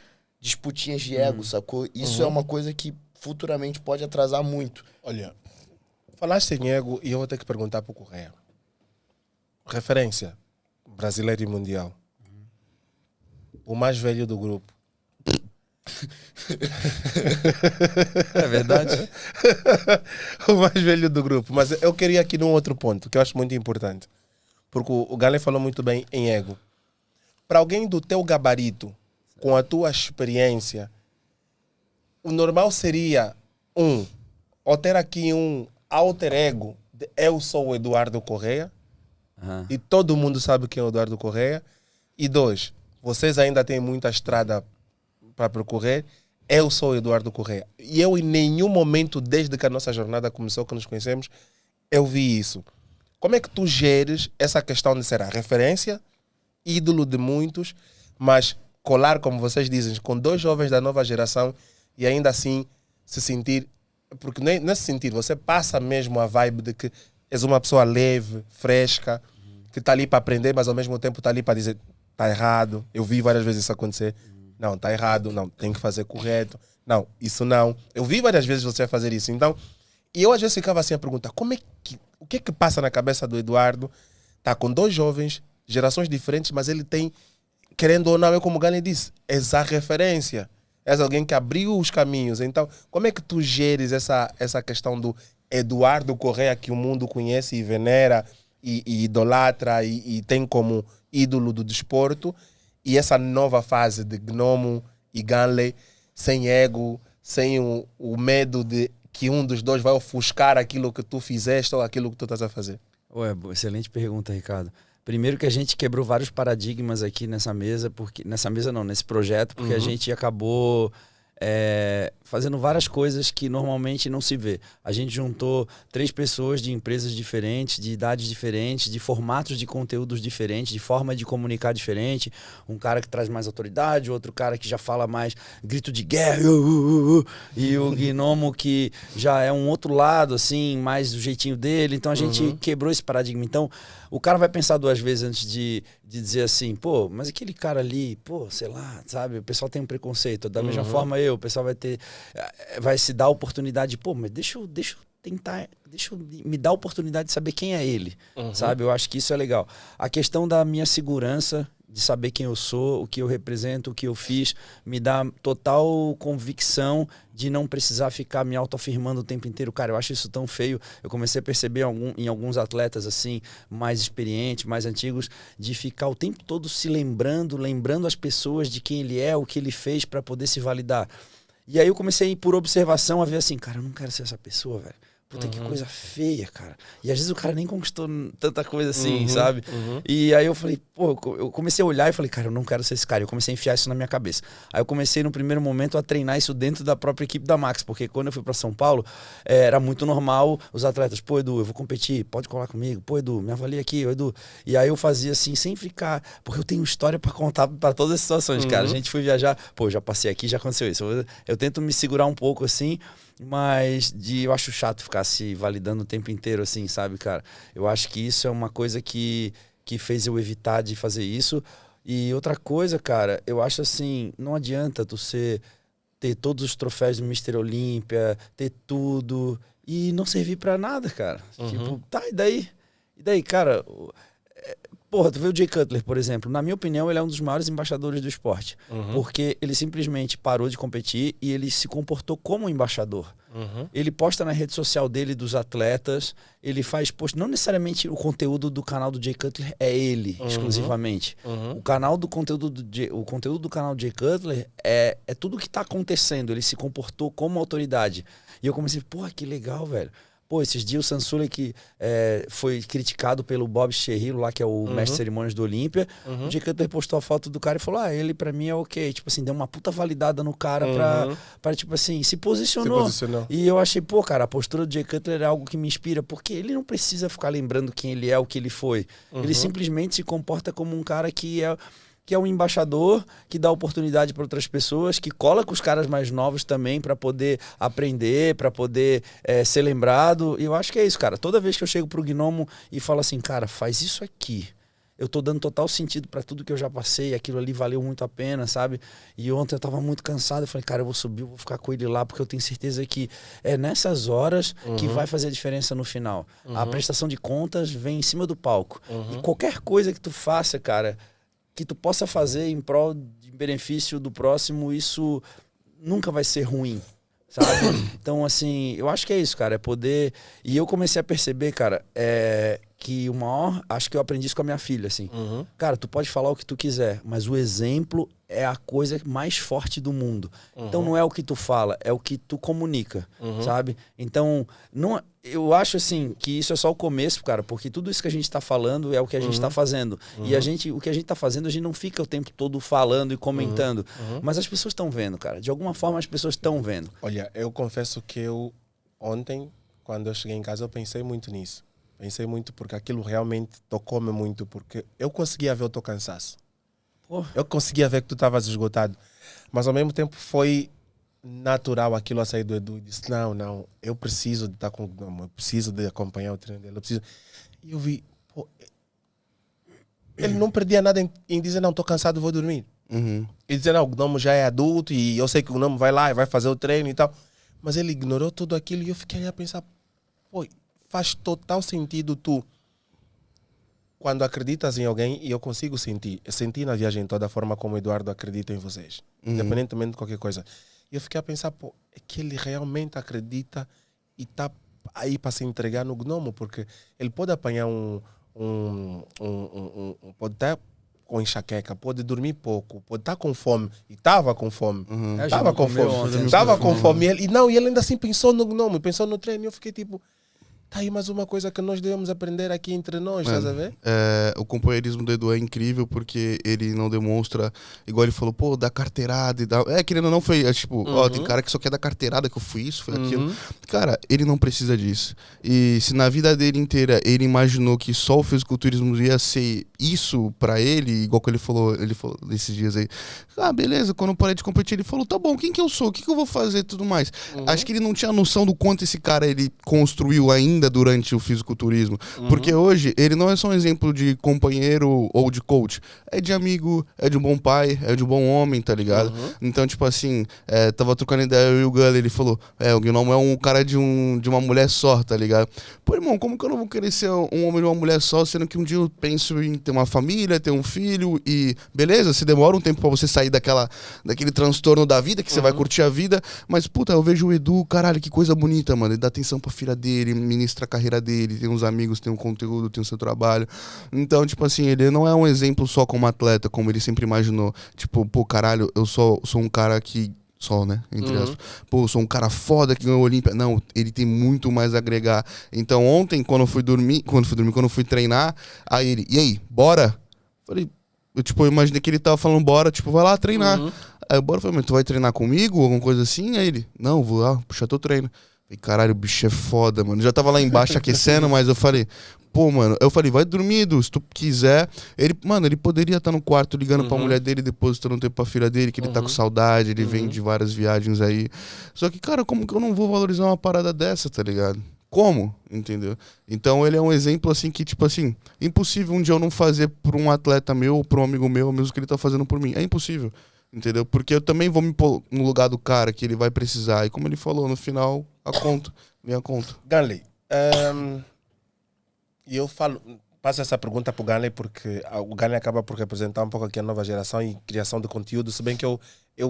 [SPEAKER 3] disputinhas de ego, sacou? Isso é uma coisa que futuramente pode atrasar muito.
[SPEAKER 1] Olha, falaste em ego e eu vou ter que perguntar para o Correia. Referência, brasileiro e mundial. O mais velho do grupo.
[SPEAKER 2] É verdade?
[SPEAKER 1] O mais velho do grupo. Mas eu queria aqui num outro ponto, que eu acho muito importante. Porque o Galen falou muito bem em ego. Para alguém do teu gabarito, com a tua experiência, o normal seria, ou ter aqui um alter ego de eu sou o Eduardo Correia, e todo mundo sabe quem é o Eduardo Correia, e 2, vocês ainda têm muita estrada para percorrer, eu sou o Eduardo Correia. E eu em nenhum momento, desde que a nossa jornada começou, que nos conhecemos, eu vi isso. Como é que tu geres essa questão de ser a referência, ídolo de muitos, mas colar, como vocês dizem, com 2 jovens da nova geração e ainda assim se sentir... Porque nesse sentido, você passa mesmo a vibe de que és uma pessoa leve, fresca, que está ali para aprender, mas ao mesmo tempo está ali para dizer está errado. Eu vi várias vezes isso acontecer. Não, está errado. Não, tem que fazer correto. Não, isso não. Eu vi várias vezes você fazer isso. Então, e eu às vezes ficava assim a perguntar, o que é que passa na cabeça do Eduardo? Está com 2 jovens, gerações diferentes, mas ele tem, querendo ou não, é como o Galen disse, és a referência. És alguém que abriu os caminhos. Então, como é que tu geres essa questão do Eduardo Correia que o mundo conhece e venera e idolatra e tem como ídolo do desporto, e essa nova fase de Gnomo e Ganley, sem ego, sem o medo de que um dos 2 vai ofuscar aquilo que tu fizeste ou aquilo que tu estás a fazer?
[SPEAKER 2] Ué, excelente pergunta, Ricardo. Primeiro que a gente quebrou vários paradigmas aqui nessa mesa, nesse projeto, porque a gente acabou fazendo várias coisas que normalmente não se vê. A gente juntou 3 pessoas de empresas diferentes, de idades diferentes, de formatos de conteúdos diferentes, de forma de comunicar diferente. Um cara que traz mais autoridade, outro cara que já fala mais grito de guerra, e o Gnomo que já é um outro lado, assim, mais do jeitinho dele. Então a gente quebrou esse paradigma. Então o cara vai pensar 2 vezes antes de dizer assim, pô, mas aquele cara ali, pô, sei lá, sabe? O pessoal tem um preconceito. Da mesma forma o pessoal vai se dar a oportunidade, pô, mas deixa eu tentar, deixa eu me dar a oportunidade de saber quem é ele, sabe? Eu acho que isso é legal. A questão da minha segurança, de saber quem eu sou, o que eu represento, o que eu fiz, me dá total convicção de não precisar ficar me autoafirmando o tempo inteiro. Cara, eu acho isso tão feio. Eu comecei a perceber em alguns atletas assim, mais experientes, mais antigos, de ficar o tempo todo se lembrando as pessoas de quem ele é, o que ele fez para poder se validar. E aí eu comecei, por observação, a ver assim, cara, eu não quero ser essa pessoa, velho. Puta, que coisa feia, cara. E às vezes o cara nem conquistou tanta coisa assim, sabe? E aí eu falei, pô, eu comecei a olhar e falei, cara, eu não quero ser esse cara. Eu comecei a enfiar isso na minha cabeça. Aí eu comecei no primeiro momento a treinar isso dentro da própria equipe da Max, porque quando eu fui pra São Paulo, era muito normal os atletas, pô, Edu, eu vou competir, pode colar comigo, pô, Edu, me avalia aqui, Edu. E aí eu fazia assim, sem ficar, porque eu tenho história pra contar pra todas as situações, cara. A gente foi viajar, pô, já passei aqui, já aconteceu isso. Eu tento me segurar um pouco assim, mas eu acho chato ficar se validando o tempo inteiro assim, sabe, cara? Eu acho que isso é uma coisa que fez eu evitar de fazer isso. E outra coisa, cara, eu acho assim, não adianta tu ter todos os troféus do Mr. Olímpia, ter tudo e não servir pra nada, cara. Tipo, tá, e daí? E daí, cara... Porra, tu vê o Jay Cutler, por exemplo. Na minha opinião, ele é um dos maiores embaixadores do esporte. Porque ele simplesmente parou de competir e ele se comportou como um embaixador. Ele posta na rede social dele dos atletas, ele faz post. Não necessariamente o conteúdo do canal do Jay Cutler é ele, exclusivamente. O conteúdo do canal do Jay Cutler é tudo o que tá acontecendo. Ele se comportou como autoridade. E eu comecei, porra, que legal, velho. Pô, esses dias o Sansuli que foi criticado pelo Bob Chirilo lá, que é o mestre de cerimônias do Olímpia. O Jay Cutler postou a foto do cara e falou, ele pra mim é ok. Tipo assim, deu uma puta validada no cara pra tipo assim, se posicionou. E eu achei, pô, cara, a postura do Jay Cutler é algo que me inspira, porque ele não precisa ficar lembrando quem ele é, o que ele foi. Ele simplesmente se comporta como um cara que é um embaixador, que dá oportunidade para outras pessoas, que cola com os caras mais novos também para poder aprender, para poder ser lembrado. E eu acho que é isso, cara. Toda vez que eu chego pro Gnomo e falo assim, cara, faz isso aqui. Eu tô dando total sentido para tudo que eu já passei, aquilo ali valeu muito a pena, sabe? E ontem eu tava muito cansado, eu falei, cara, eu vou subir, eu vou ficar com ele lá, porque eu tenho certeza que é nessas horas que vai fazer a diferença no final. A prestação de contas vem em cima do palco. E qualquer coisa que tu faça, cara, que tu possa fazer em prol de benefício do próximo, isso nunca vai ser ruim, sabe? Então, assim, eu acho que é isso, cara, é poder... E eu comecei a perceber, cara, que o maior... Acho que eu aprendi isso com a minha filha, assim. Cara, tu pode falar o que tu quiser, mas o exemplo é a coisa mais forte do mundo. Então, não é o que tu fala, é o que tu comunica, sabe? Então, não... Eu acho, assim, que isso é só o começo, cara, porque tudo isso que a gente tá falando é o que a gente tá fazendo. E o que a gente tá fazendo, a gente não fica o tempo todo falando e comentando. Mas as pessoas estão vendo, cara. De alguma forma, as pessoas estão vendo.
[SPEAKER 1] Olha, eu confesso que ontem, quando eu cheguei em casa, eu pensei muito nisso. Pensei muito porque aquilo realmente tocou-me muito, porque eu conseguia ver o teu cansaço. Eu conseguia ver que tu estavas esgotado. Mas, ao mesmo tempo, foi natural aquilo a sair do Edu. Disse, não, eu preciso de estar com o Gnomo, eu preciso de acompanhar o treino dele, eu preciso... E eu vi, pô, ele não perdia nada em dizer, não, estou cansado, vou dormir. E dizer, não, o Gnomo já é adulto e eu sei que o Gnomo vai lá e vai fazer o treino e tal. Mas ele ignorou tudo aquilo e eu fiquei a pensar, pô, faz total sentido tu, quando acreditas em alguém, e eu consigo sentir na viagem toda a forma como o Eduardo acredita em vocês, independentemente de qualquer coisa. E eu fiquei a pensar, pô, é que ele realmente acredita e está aí para se entregar no Gnomo, porque ele pode apanhar pode estar com enxaqueca, pode dormir pouco, pode estar com fome, e estava com fome, estava com fome, e ele ainda assim pensou no Gnomo, pensou no treino, e eu fiquei tipo... Tá aí mais uma coisa que nós devemos aprender aqui entre nós, estás a ver?
[SPEAKER 4] O companheirismo do Edu é incrível porque ele não demonstra, igual ele falou, pô, da carteirada e tal. Querendo ou não, foi tipo, tem cara que só quer da carteirada, que eu fui isso, foi aquilo. Cara, ele não precisa disso. E se na vida dele inteira ele imaginou que só o fisiculturismo ia ser isso pra ele, igual que ele falou nesses dias aí. Beleza, quando eu parei de competir, ele falou, tá bom, quem que eu sou? O que eu vou fazer e tudo mais? Acho que ele não tinha noção do quanto esse cara ele construiu ainda durante o fisiculturismo. Porque hoje ele não é só um exemplo de companheiro ou de coach. É de amigo, é de um bom pai, é de um bom homem, tá ligado? Então, tipo assim, tava trocando ideia, eu e o Gully, ele falou, o Gnomo é um cara de uma mulher só, tá ligado? Pô, irmão, como que eu não vou querer ser um homem de uma mulher só, sendo que um dia eu penso em ter uma família, ter um filho e... Beleza, se demora um tempo pra você sair daquele transtorno da vida, que você vai curtir a vida, mas, puta, eu vejo o Edu, caralho, que coisa bonita, mano. Ele dá atenção pra filha dele, ministra a carreira dele, tem uns amigos, tem um conteúdo, tem o seu trabalho. Então, tipo assim, ele não é um exemplo só como atleta, como ele sempre imaginou. Tipo, pô, caralho, eu sou um cara que... Só, né? Entre aspas. Pô, eu sou um cara foda que ganhou o Olímpia. Não, ele tem muito mais a agregar. Então, ontem, quando eu fui treinar, aí ele, e aí, bora? Falei, eu imaginei que ele tava falando, bora, tipo, vai lá treinar. Aí eu falei, mas tu vai treinar comigo? Alguma coisa assim? Aí ele, não, vou lá, puxar teu treino. Falei, caralho, o bicho é foda, mano. Já tava lá embaixo aquecendo, mas eu falei, pô, mano, vai dormir, Edu, se tu quiser. Ele poderia estar no quarto ligando pra mulher dele, depositando um tempo pra filha dele, que ele tá com saudade, ele vem de várias viagens aí. Só que, cara, como que eu não vou valorizar uma parada dessa, tá ligado? Como? Entendeu? Então ele é um exemplo, assim, que, tipo assim, impossível um dia eu não fazer por um atleta meu ou por um amigo meu, mesmo que ele tá fazendo por mim. É impossível. Entendeu? Porque eu também vou me pôr no lugar do cara que ele vai precisar. E como ele falou, no final, minha conta.
[SPEAKER 1] Ganley, e eu passo essa pergunta para o Ganley porque o Ganley acaba por representar um pouco aqui a nova geração e criação de conteúdo, se bem que eu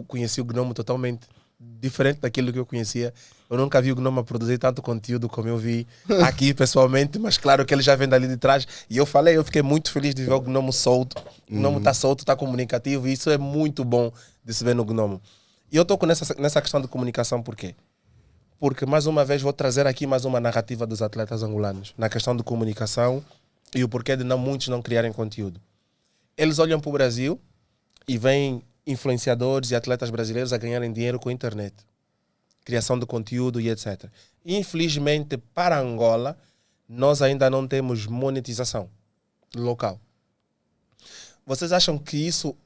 [SPEAKER 1] conheci o Gnomo totalmente diferente daquilo que eu conhecia. Eu nunca vi o Gnomo a produzir tanto conteúdo como eu vi aqui pessoalmente, mas claro que ele já vem dali de trás. E eu fiquei muito feliz de ver o Gnomo solto. O Gnomo está solto, está comunicativo, e isso é muito bom de se ver no Gnomo. E eu estou nessa questão de comunicação, por quê? porque mais uma vez vou trazer aqui mais uma narrativa dos atletas angolanos, na questão de comunicação e o porquê de muitos não criarem conteúdo. Eles olham para o Brasil e veem influenciadores e atletas brasileiros a ganharem dinheiro com a internet, criação de conteúdo e etc. Infelizmente, para Angola, nós ainda não temos monetização local. Vocês acham que isso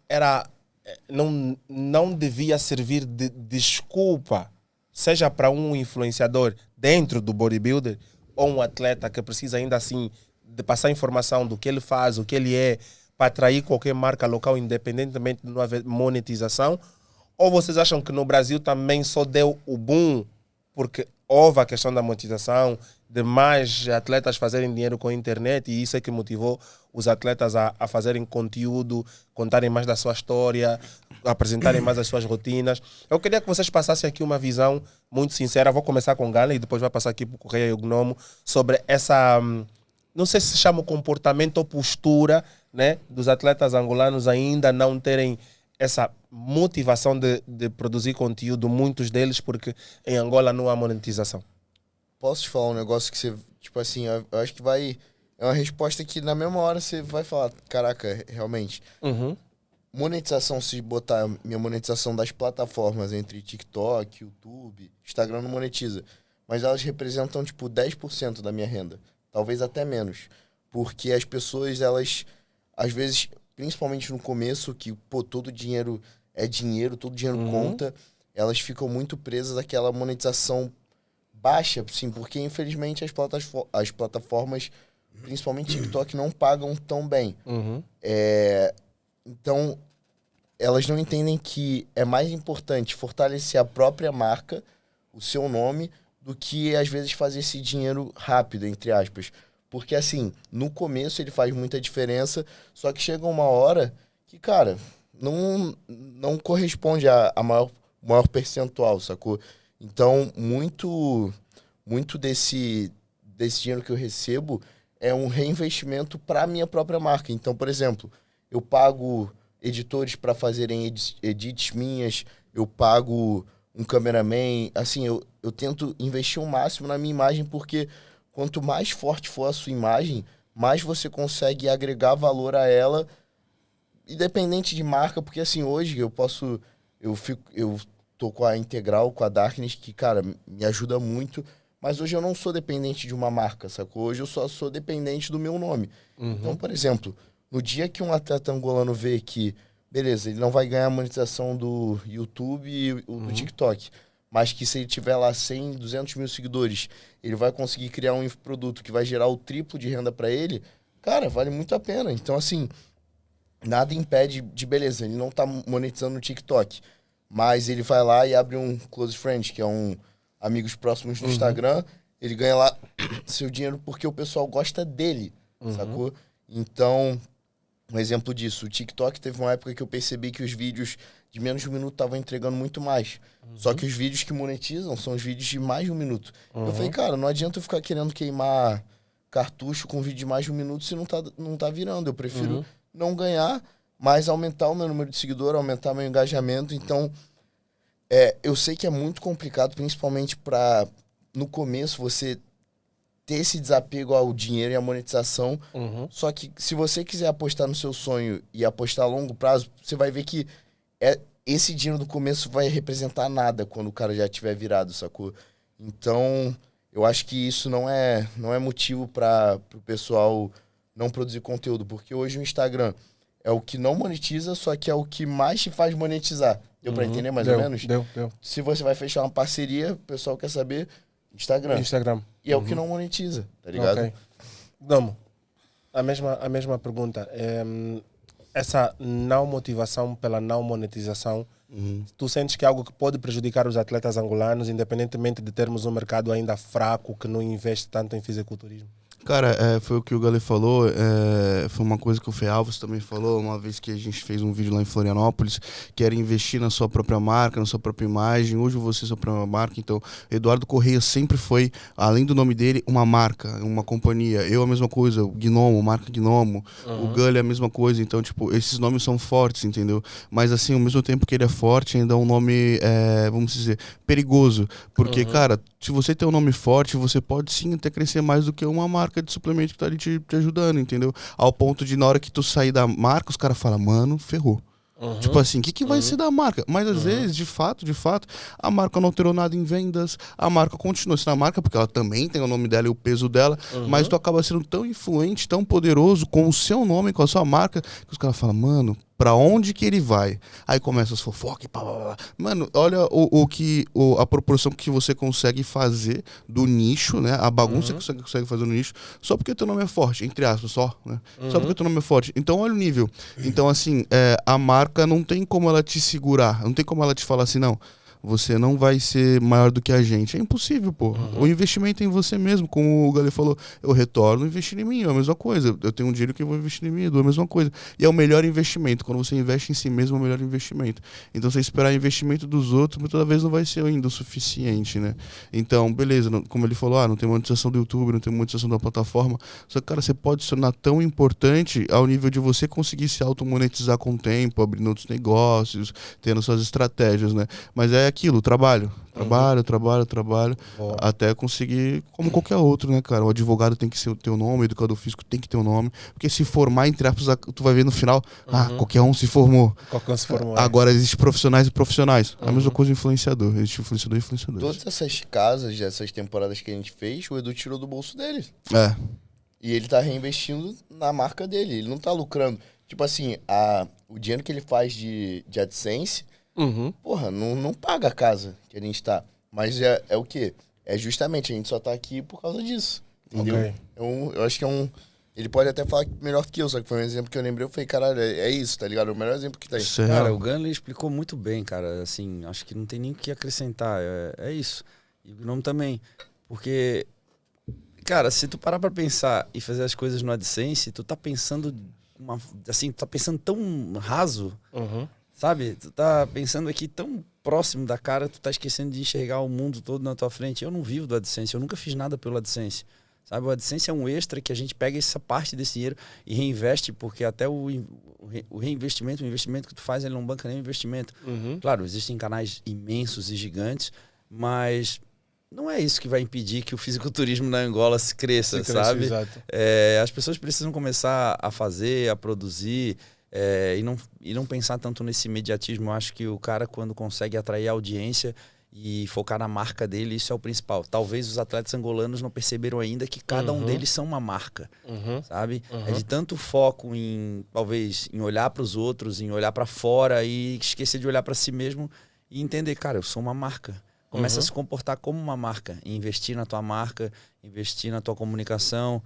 [SPEAKER 1] não devia servir de desculpa, seja para um influenciador dentro do bodybuilder ou um atleta que precisa ainda assim de passar informação do que ele faz, o que ele é, para atrair qualquer marca local, independentemente de não haver monetização? Ou vocês acham que no Brasil também só deu o boom porque houve a questão da monetização, de mais atletas fazerem dinheiro com a internet, e isso é que motivou os atletas a fazerem conteúdo, contarem mais da sua história, apresentarem mais as suas rotinas? Eu queria que vocês passassem aqui uma visão muito sincera. Vou começar com o Gana e depois vai passar aqui para o Correia e o Gnomo, sobre essa, não sei se chama comportamento ou postura, né, dos atletas angolanos ainda não terem essa motivação de produzir conteúdo, muitos deles, porque em Angola não há monetização.
[SPEAKER 3] Posso te falar um negócio que você, tipo assim, eu acho que vai... É uma resposta que na mesma hora você vai falar, caraca, realmente. Monetização, se botar minha monetização das plataformas entre TikTok, YouTube, Instagram não monetiza. Mas elas representam, tipo, 10% da minha renda. Talvez até menos. Porque as pessoas, elas, às vezes, principalmente no começo, que, pô, todo dinheiro é dinheiro, todo dinheiro conta, elas ficam muito presas àquela monetização baixa, sim, porque infelizmente as plataformas, principalmente TikTok, não pagam tão bem. Então, elas não entendem que é mais importante fortalecer a própria marca, o seu nome, do que, às vezes, fazer esse dinheiro rápido, entre aspas. Porque, assim, no começo ele faz muita diferença, só que chega uma hora que, cara, não corresponde a maior percentual, sacou? Então, muito desse dinheiro que eu recebo é um reinvestimento para a minha própria marca. Então, por exemplo, eu pago editores para fazerem edits minhas, eu pago um cameraman, assim, eu tento investir o máximo na minha imagem, porque quanto mais forte for a sua imagem, mais você consegue agregar valor a ela, independente de marca, porque assim, hoje eu tô com a Integral, com a Darkness, que, cara, me ajuda muito, mas hoje eu não sou dependente de uma marca, sacou? Hoje eu só sou dependente do meu nome. Então, por exemplo, no dia que um atleta angolano vê que, beleza, ele não vai ganhar a monetização do YouTube e do TikTok, mas que se ele tiver lá 100, 200 mil seguidores, ele vai conseguir criar um infoproduto que vai gerar o triplo de renda para ele, cara, vale muito a pena. Então, assim, nada impede de, beleza, ele não tá monetizando no TikTok, mas ele vai lá e abre um Close Friend, que é um amigos próximos no Instagram, ele ganha lá seu dinheiro porque o pessoal gosta dele, sacou? Então, um exemplo disso, o TikTok teve uma época que eu percebi que os vídeos de menos de um minuto estavam entregando muito mais. Só que os vídeos que monetizam são os vídeos de mais de um minuto. Eu falei, cara, não adianta eu ficar querendo queimar cartucho com vídeo de mais de um minuto se não tá virando. Eu prefiro não ganhar, mas aumentar o meu número de seguidores, aumentar meu engajamento. Então, eu sei que é muito complicado, principalmente para, no começo, você ter esse desapego ao dinheiro e à monetização. Só que se você quiser apostar no seu sonho e apostar a longo prazo, você vai ver que esse dinheiro do começo vai representar nada quando o cara já tiver virado, sacou? Então, eu acho que isso não é motivo para o pessoal não produzir conteúdo, porque hoje o Instagram é o que não monetiza, só que é o que mais te faz monetizar. Deu pra entender mais ou menos?
[SPEAKER 1] Deu.
[SPEAKER 3] Se você vai fechar uma parceria, o pessoal quer saber Instagram. E é o que não monetiza, tá ligado?
[SPEAKER 1] Ok. Damo, a mesma pergunta. Essa não motivação pela não monetização, tu sentes que é algo que pode prejudicar os atletas angolanos, independentemente de termos um mercado ainda fraco que não investe tanto em fisiculturismo?
[SPEAKER 4] Cara, foi o que o Gali falou, foi uma coisa que o Fê Alves também falou, uma vez que a gente fez um vídeo lá em Florianópolis, que era investir na sua própria marca, na sua própria imagem. Hoje você é sua própria marca, então Eduardo Correia sempre foi, além do nome dele, uma marca, uma companhia. Eu a mesma coisa, o Gnomo, marca Gnomo, o Gali a mesma coisa. Então, tipo, esses nomes são fortes, entendeu? Mas assim, ao mesmo tempo que ele é forte, ainda é um nome, vamos dizer, perigoso, porque, cara, se você tem um nome forte, você pode sim até crescer mais do que uma marca de suplemento que tá ali te ajudando, entendeu? Ao ponto de na hora que tu sair da marca, os caras falam, mano, ferrou. Tipo assim, o que vai ser da marca? Mas às vezes, de fato, a marca não alterou nada em vendas, a marca continua sendo a marca, porque ela também tem o nome dela e o peso dela, mas tu acaba sendo tão influente, tão poderoso com o seu nome, com a sua marca, que os caras falam, mano, pra onde que ele vai? Aí começa as fofocas e pá, pá, pá. Mano, olha a proporção que você consegue fazer do nicho, né? A bagunça que você consegue fazer no nicho, só porque teu nome é forte, entre aspas, só, né? Só porque teu nome é forte. Então, olha o nível. Então, assim, a marca não tem como ela te segurar, não tem como ela te falar assim, não, você não vai ser maior do que a gente. É impossível, pô. O investimento é em você mesmo. Como o Galê falou, eu retorno investir em mim, é a mesma coisa. Eu tenho um dinheiro que eu vou investir em mim, é a mesma coisa. E é o melhor investimento. Quando você investe em si mesmo, é o melhor investimento. Então, você esperar investimento dos outros, mas toda vez não vai ser ainda o suficiente, né? Então, beleza, como ele falou, não tem monetização do YouTube, não tem monetização da plataforma. Só que, cara, você pode se tornar tão importante ao nível de você conseguir se automonetizar com o tempo, abrindo outros negócios, tendo suas estratégias, né? Mas é aquilo, trabalho, até conseguir, como qualquer outro, né, cara? O advogado tem que ser o teu nome, o educador físico tem que ter o nome, porque se formar, entre aspas, tu vai ver no final, qualquer um se formou.
[SPEAKER 1] Qualquer um se formou.
[SPEAKER 4] Agora existem profissionais e profissionais. A mesma coisa influenciador, existe influenciador e influenciador.
[SPEAKER 3] Todas essas casas, essas temporadas que a gente fez, o Edu tirou do bolso dele.
[SPEAKER 4] É.
[SPEAKER 3] E ele tá reinvestindo na marca dele, ele não tá lucrando. Tipo assim, o dinheiro que ele faz de AdSense, porra, não paga a casa que a gente tá. Mas é o quê? É justamente, a gente só tá aqui por causa disso. Entendeu?
[SPEAKER 1] Ok.
[SPEAKER 3] Eu acho que ele pode até falar melhor que eu, só que foi um exemplo que eu lembrei, eu falei, caralho, é isso, tá ligado? É o melhor exemplo que tem.
[SPEAKER 4] Certo.
[SPEAKER 2] Cara, o Ganley explicou muito bem, cara. Assim, acho que não tem nem o que acrescentar. É isso. E o Gnome também. Porque, cara, se tu parar pra pensar e fazer as coisas no AdSense, tu tá pensando tu tá pensando tão raso, sabe? Tu tá pensando aqui tão próximo da cara, tu tá esquecendo de enxergar o mundo todo na tua frente. Eu não vivo do AdSense, eu nunca fiz nada pelo AdSense. Sabe, o AdSense é um extra que a gente pega essa parte desse dinheiro e reinveste, porque até o reinvestimento, o investimento que tu faz, ele não banca nem o investimento. Claro, existem canais imensos e gigantes, mas não é isso que vai impedir que o fisiculturismo na Angola se cresça, sabe?
[SPEAKER 1] Exato.
[SPEAKER 2] As pessoas precisam começar a fazer, a produzir, e não pensar tanto nesse imediatismo. Eu acho que o cara, quando consegue atrair a audiência e focar na marca dele, isso é o principal. Talvez os atletas angolanos não perceberam ainda que cada um deles são uma marca, sabe? É de tanto foco talvez, em olhar para os outros, em olhar para fora e esquecer de olhar para si mesmo e entender, cara, eu sou uma marca. Começa a se comportar como uma marca, investir na tua marca, investir na tua comunicação.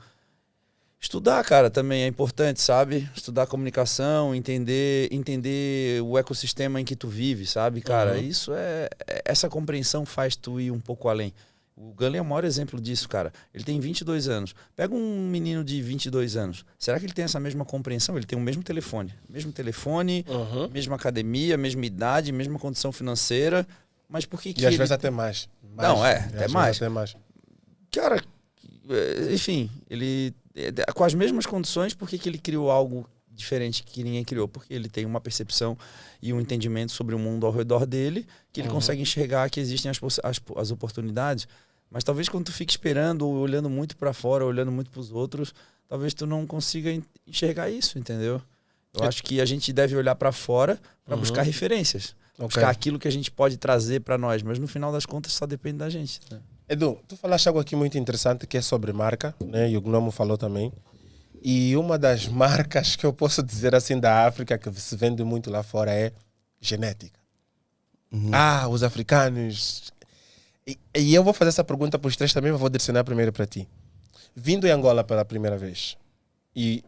[SPEAKER 2] Estudar, cara, também é importante, sabe? Estudar comunicação, entender o ecossistema em que tu vive, sabe, cara? Isso essa compreensão faz tu ir um pouco além. O Ganley é o maior exemplo disso, cara. Ele tem 22 anos. Pega um menino de 22 anos. Será que ele tem essa mesma compreensão? Ele tem o mesmo telefone. Mesma academia, mesma idade, mesma condição financeira. Mas por que
[SPEAKER 1] E às vezes até mais.
[SPEAKER 2] Não, até mais.
[SPEAKER 1] Até mais.
[SPEAKER 2] Cara, enfim, ele... Com as mesmas condições, por que ele criou algo diferente que ninguém criou? Porque ele tem uma percepção e um entendimento sobre o mundo ao redor dele, que ele consegue enxergar que existem as oportunidades. Mas talvez quando tu fique esperando, ou olhando muito para fora, olhando muito para os outros, talvez tu não consiga enxergar isso, entendeu? Eu acho que a gente deve olhar para fora para buscar referências. Buscar aquilo que a gente pode trazer para nós, mas no final das contas só depende da gente, né?
[SPEAKER 1] Edu, tu falaste algo aqui muito interessante que é sobre marca, né? E o Gnomo falou também. E uma das marcas que eu posso dizer assim da África que se vende muito lá fora é genética. Os africanos. E eu vou fazer essa pergunta para os três também, mas vou direcionar primeiro para ti. Vindo em Angola pela primeira vez e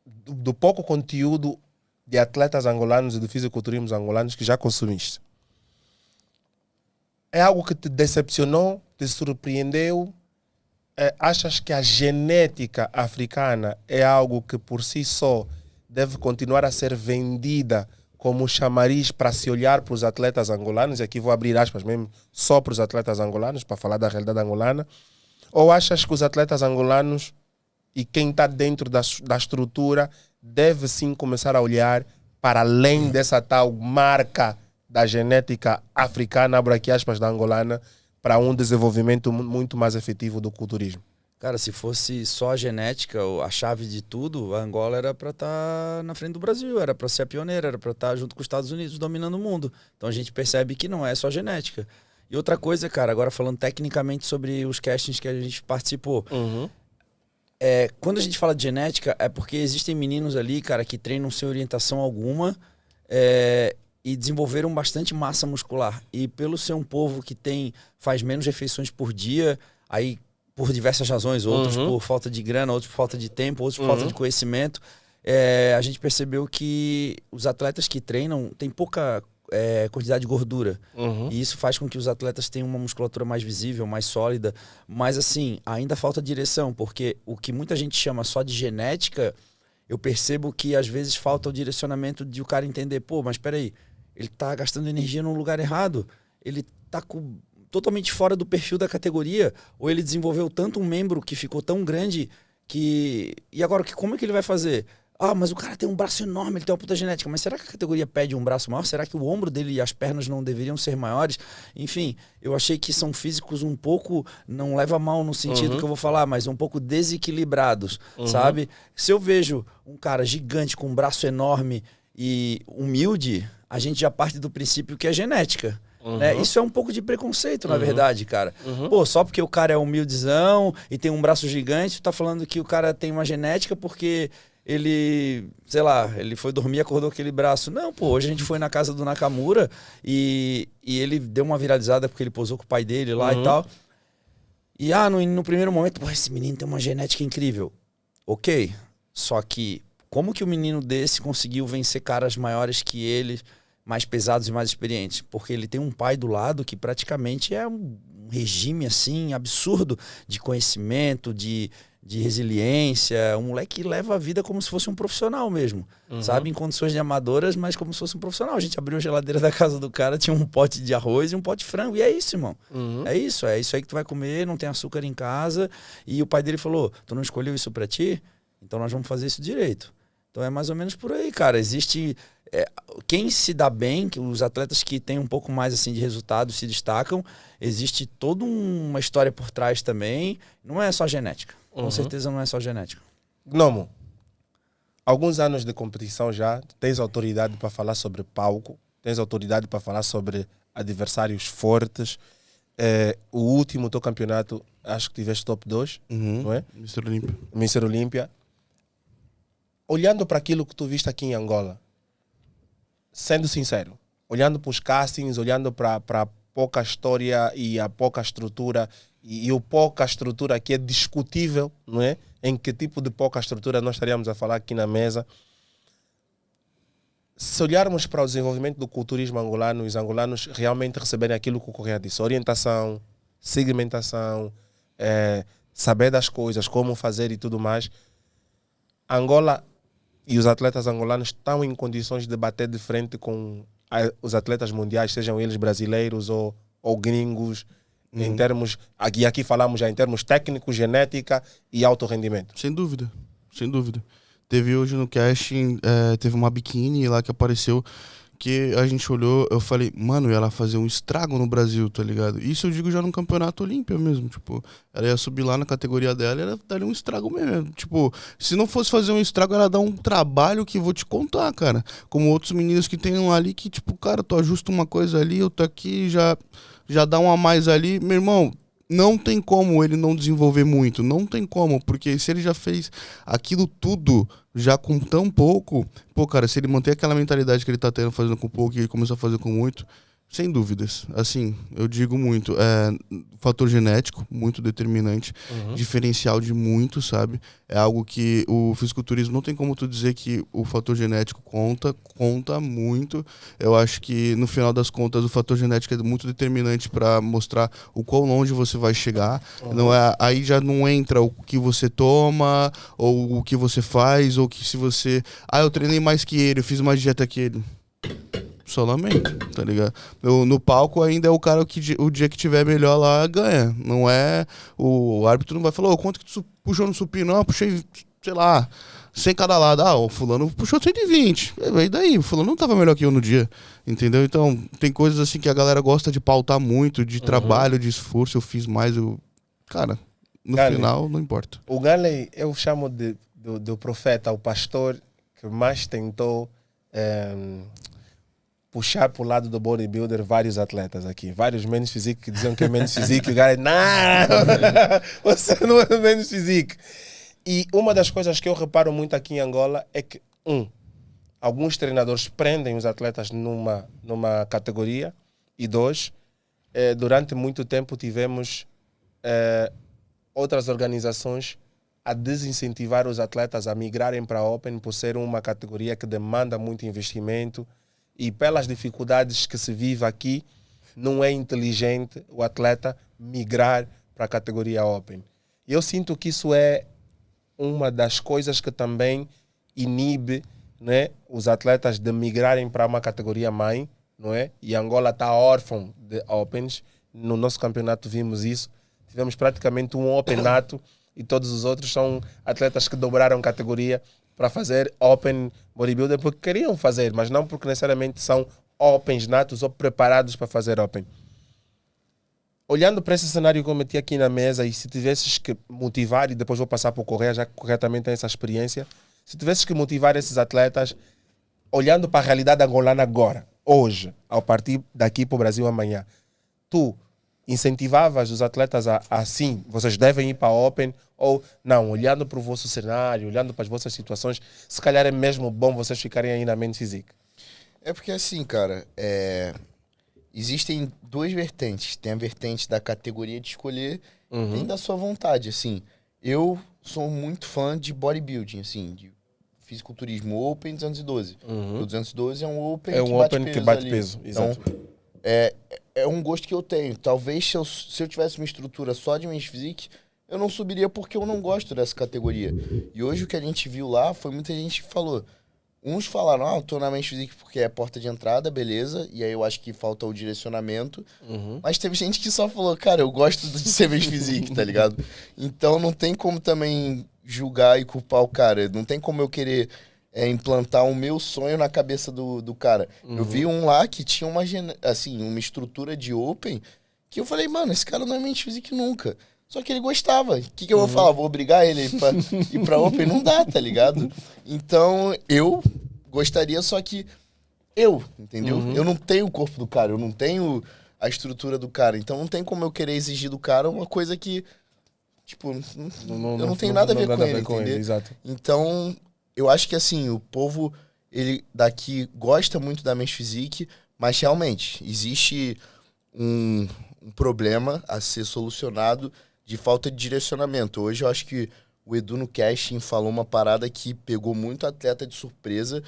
[SPEAKER 1] do pouco conteúdo de atletas angolanos e do fisiculturismo angolanos que já consumiste, é algo que te decepcionou, te surpreendeu? Achas que a genética africana é algo que por si só deve continuar a ser vendida como chamariz para se olhar para os atletas angolanos? E aqui vou abrir aspas mesmo, só para os atletas angolanos, para falar da realidade angolana. Ou achas que os atletas angolanos e quem está dentro da estrutura deve sim começar a olhar para além dessa tal marca da genética africana, abro aqui aspas, da angolana, para um desenvolvimento muito mais efetivo do culturismo?
[SPEAKER 2] Cara, se fosse só a genética, a chave de tudo, a Angola era para estar na frente do Brasil, era para ser a pioneira, era para estar junto com os Estados Unidos dominando o mundo. Então a gente percebe que não é só genética. E outra coisa, cara, agora falando tecnicamente sobre os castings que a gente participou. Quando a gente fala de genética, é porque existem meninos ali, cara, que treinam sem orientação alguma e desenvolveram bastante massa muscular. E pelo ser um povo que faz menos refeições por dia, aí por diversas razões, outros por falta de grana, outros por falta de tempo, outros por falta de conhecimento, a gente percebeu que os atletas que treinam têm pouca quantidade de gordura. E isso faz com que os atletas tenham uma musculatura mais visível, mais sólida. Mas assim, ainda falta direção, porque o que muita gente chama só de genética, eu percebo que às vezes falta o direcionamento de o cara entender, pô, mas peraí, ele tá gastando energia no lugar errado, ele tá totalmente fora do perfil da categoria, ou ele desenvolveu tanto um membro que ficou tão grande que... E agora, como é que ele vai fazer? Ah, mas o cara tem um braço enorme, ele tem uma puta genética. Mas será que a categoria pede um braço maior? Será que o ombro dele e as pernas não deveriam ser maiores? Enfim, eu achei que são físicos um pouco, não leva mal no sentido que eu vou falar, mas um pouco desequilibrados, sabe? Se eu vejo um cara gigante com um braço enorme e humilde, a gente já parte do princípio que é genética. Né? Isso é um pouco de preconceito, na verdade, cara. Pô, só porque o cara é humildezão e tem um braço gigante, tu tá falando que o cara tem uma genética porque ele, sei lá, ele foi dormir e acordou aquele braço. Não, pô, hoje a gente foi na casa do Nakamura e ele deu uma viralizada porque ele posou com o pai dele lá e tal. E no primeiro momento, pô, esse menino tem uma genética incrível. Ok, só que como que o menino desse conseguiu vencer caras maiores que ele, mais pesados e mais experientes? Porque ele tem um pai do lado que praticamente é um regime assim absurdo de conhecimento, de resiliência. Um moleque que leva a vida como se fosse um profissional mesmo, sabe? Em condições de amadoras, mas como se fosse um profissional. A gente abriu a geladeira da casa do cara, tinha um pote de arroz e um pote de frango. E é isso, irmão. É isso aí que tu vai comer, não tem açúcar em casa. E o pai dele falou, tu não escolheu isso pra ti? Então nós vamos fazer isso direito. Então é mais ou menos por aí, cara. Existe... quem se dá bem, os atletas que têm um pouco mais assim de resultado se destacam, existe toda uma história por trás também. Não é só genética. Com certeza não é só genética.
[SPEAKER 1] Gnomo, alguns anos de competição já, tens autoridade para falar sobre palco, tens autoridade para falar sobre adversários fortes. O último teu campeonato, acho que tiveste top 2, não é? Mister Olímpia. Olhando para aquilo que tu viste aqui em Angola, sendo sincero, olhando para os castings, olhando para a pouca história e a pouca estrutura, e a pouca estrutura que é discutível, não é? Em que tipo de pouca estrutura nós estaríamos a falar aqui na mesa. Se olharmos para o desenvolvimento do culturismo angolano, os angolanos realmente receberem aquilo que o Correia disse, orientação, segmentação, saber das coisas, como fazer e tudo mais, Angola e os atletas angolanos estão em condições de bater de frente com os atletas mundiais, sejam eles brasileiros ou gringos, em termos, aqui falamos já em termos técnicos, genética e alto rendimento.
[SPEAKER 4] Sem dúvida, sem dúvida. Teve hoje no casting, teve uma biquíni lá que apareceu, que a gente olhou, eu falei, mano, ela fazer um estrago no Brasil, tá ligado? Isso eu digo já no Campeonato Olímpia mesmo, tipo, ela ia subir lá na categoria dela e ela daria um estrago mesmo, tipo, se não fosse fazer um estrago, ela dá um trabalho que vou te contar, cara, como outros meninos que tem ali que, tipo, cara, tu ajusta uma coisa ali, eu tô aqui, já dá um a mais ali, meu irmão, não tem como ele não desenvolver muito, não tem como, porque se ele já fez aquilo tudo já com tão pouco, pô, cara, se ele manter aquela mentalidade que ele tá tendo fazendo com pouco e ele começou a fazer com muito, sem dúvidas, assim, eu digo muito, fator genético, muito determinante, diferencial de muito, sabe? É algo que o fisiculturismo não tem como tu dizer que o fator genético conta muito. Eu acho que no final das contas o fator genético é muito determinante para mostrar o quão longe você vai chegar. Não aí já não entra o que você toma, ou o que você faz, ou que se você... eu treinei mais que ele, eu fiz mais dieta que ele. Só lamento, tá ligado? No palco ainda é o cara que o dia que tiver melhor lá ganha. Não é... O árbitro não vai falar, quanto que tu puxou no supino? Não, puxei, sei lá, 100 cada lado. Ah, o fulano puxou 120. E daí? O fulano não tava melhor que eu no dia. Entendeu? Então, tem coisas assim que a galera gosta de pautar muito, de trabalho, de esforço. Eu fiz mais, Cara, no
[SPEAKER 1] Gale,
[SPEAKER 4] final, não importa.
[SPEAKER 1] O Gale, eu chamo do profeta, o pastor que mais tentou puxar para o lado do bodybuilder vários atletas aqui. Vários menos physique que diziam que é menos physique. E o Gale, não, você não é menos physique. E uma das coisas que eu reparo muito aqui em Angola é que, alguns treinadores prendem os atletas numa categoria, e dois, durante muito tempo tivemos outras organizações a desincentivar os atletas a migrarem para a Open por ser uma categoria que demanda muito investimento e pelas dificuldades que se vive aqui, não é inteligente o atleta migrar para a categoria Open. E eu sinto que isso é uma das coisas que também inibe, né, os atletas de migrarem para uma categoria mãe, não é? E Angola está órfão de Opens. No nosso campeonato vimos isso. Tivemos praticamente um Open nato e todos os outros são atletas que dobraram categoria para fazer Open Bodybuilder porque queriam fazer, mas não porque necessariamente são Opens natos ou preparados para fazer Open. Olhando para esse cenário que eu meti aqui na mesa, e se tivesses que motivar, e depois vou passar para o Correia, já que o Correia também tem essa experiência, se tivesses que motivar esses atletas, olhando para a realidade angolana agora, hoje, ao partir daqui para o Brasil amanhã, tu incentivavas os atletas assim, vocês devem ir para a Open, ou não, olhando para o vosso cenário, olhando para as vossas situações, se calhar é mesmo bom vocês ficarem aí na mente física?
[SPEAKER 3] É porque assim, cara, existem duas vertentes. Tem a vertente da categoria de escolher, tem da sua vontade, assim. Eu sou muito fã de bodybuilding, assim, de fisiculturismo Open 212. O 212 é um Open
[SPEAKER 1] que bate peso.
[SPEAKER 3] Então,
[SPEAKER 1] Exato.
[SPEAKER 3] é um gosto que eu tenho. Talvez se eu tivesse uma estrutura só de men's physique, eu não subiria porque eu não gosto dessa categoria. E hoje o que a gente viu lá foi muita gente que falou. Uns falaram, eu tô na men's physique porque é porta de entrada, beleza. E aí eu acho que falta o direcionamento. Mas teve gente que só falou, cara, eu gosto de ser men's physique, tá ligado? Então não tem como também julgar e culpar o cara. Não tem como eu querer implantar o meu sonho na cabeça do cara. Eu vi um lá que tinha uma estrutura de open que eu falei, mano, esse cara não é men's physique nunca. Só que ele gostava. O que eu vou falar? Vou obrigar ele a ir pra Open? Não dá, tá ligado? Então, eu gostaria, só que entendeu? Eu não tenho o corpo do cara, eu não tenho a estrutura do cara. Então, não tem como eu querer exigir do cara uma coisa que, tipo, eu não tenho nada a ver com ele, entendeu?
[SPEAKER 1] Exato.
[SPEAKER 3] Então, eu acho que, assim, o povo, ele daqui gosta muito da men's physique, mas, realmente, existe um problema a ser solucionado de falta de direcionamento. Hoje eu acho que o Edu no casting falou uma parada que pegou muito atleta de surpresa,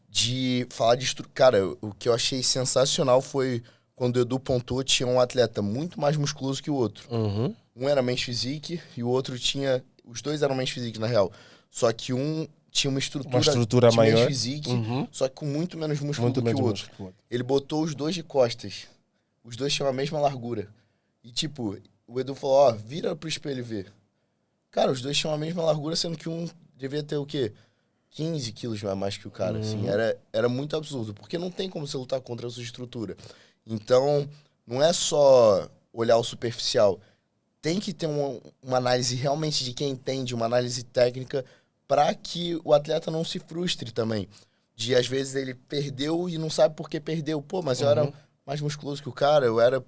[SPEAKER 3] de falar de... Cara, o que eu achei sensacional foi quando o Edu pontuou, tinha um atleta muito mais musculoso que o outro. Um era men's physique e o outro tinha... Os dois eram men's physique, na real. Só que um tinha uma estrutura de
[SPEAKER 1] maior.
[SPEAKER 3] men's physique, só que com muito menos músculo do que o outro. Ele botou os dois de costas. Os dois tinham a mesma largura. E, tipo, o Edu falou, vira pro espelho e vê. Cara, os dois tinham a mesma largura, sendo que um devia ter o quê? 15 quilos a mais que o cara, assim. Era muito absurdo, porque não tem como você lutar contra a sua estrutura. Então, não é só olhar o superficial. Tem que ter uma análise realmente de quem entende, uma análise técnica, para que o atleta não se frustre também. De, às vezes, ele perdeu e não sabe por que perdeu. Pô, mas eu era mais musculoso que o cara, eu era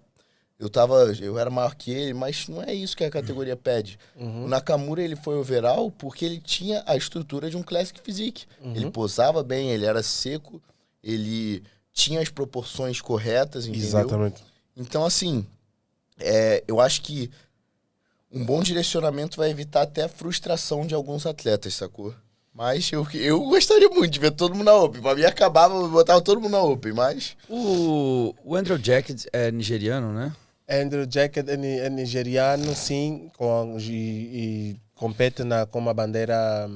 [SPEAKER 3] maior que ele, mas não é isso que a categoria pede. O Nakamura, ele foi overall porque ele tinha a estrutura de um Classic Physique. Ele posava bem, ele era seco, ele tinha as proporções corretas, entendeu?
[SPEAKER 1] Exatamente.
[SPEAKER 3] Então, assim, eu acho que um bom direcionamento vai evitar até a frustração de alguns atletas, sacou? Mas eu gostaria muito de ver todo mundo na Open. Pra mim acabava, eu botava todo mundo na Open, mas...
[SPEAKER 2] O Andrew Jacket é nigeriano, né?
[SPEAKER 1] Andrew Jacket é nigeriano, sim, e compete com uma bandeira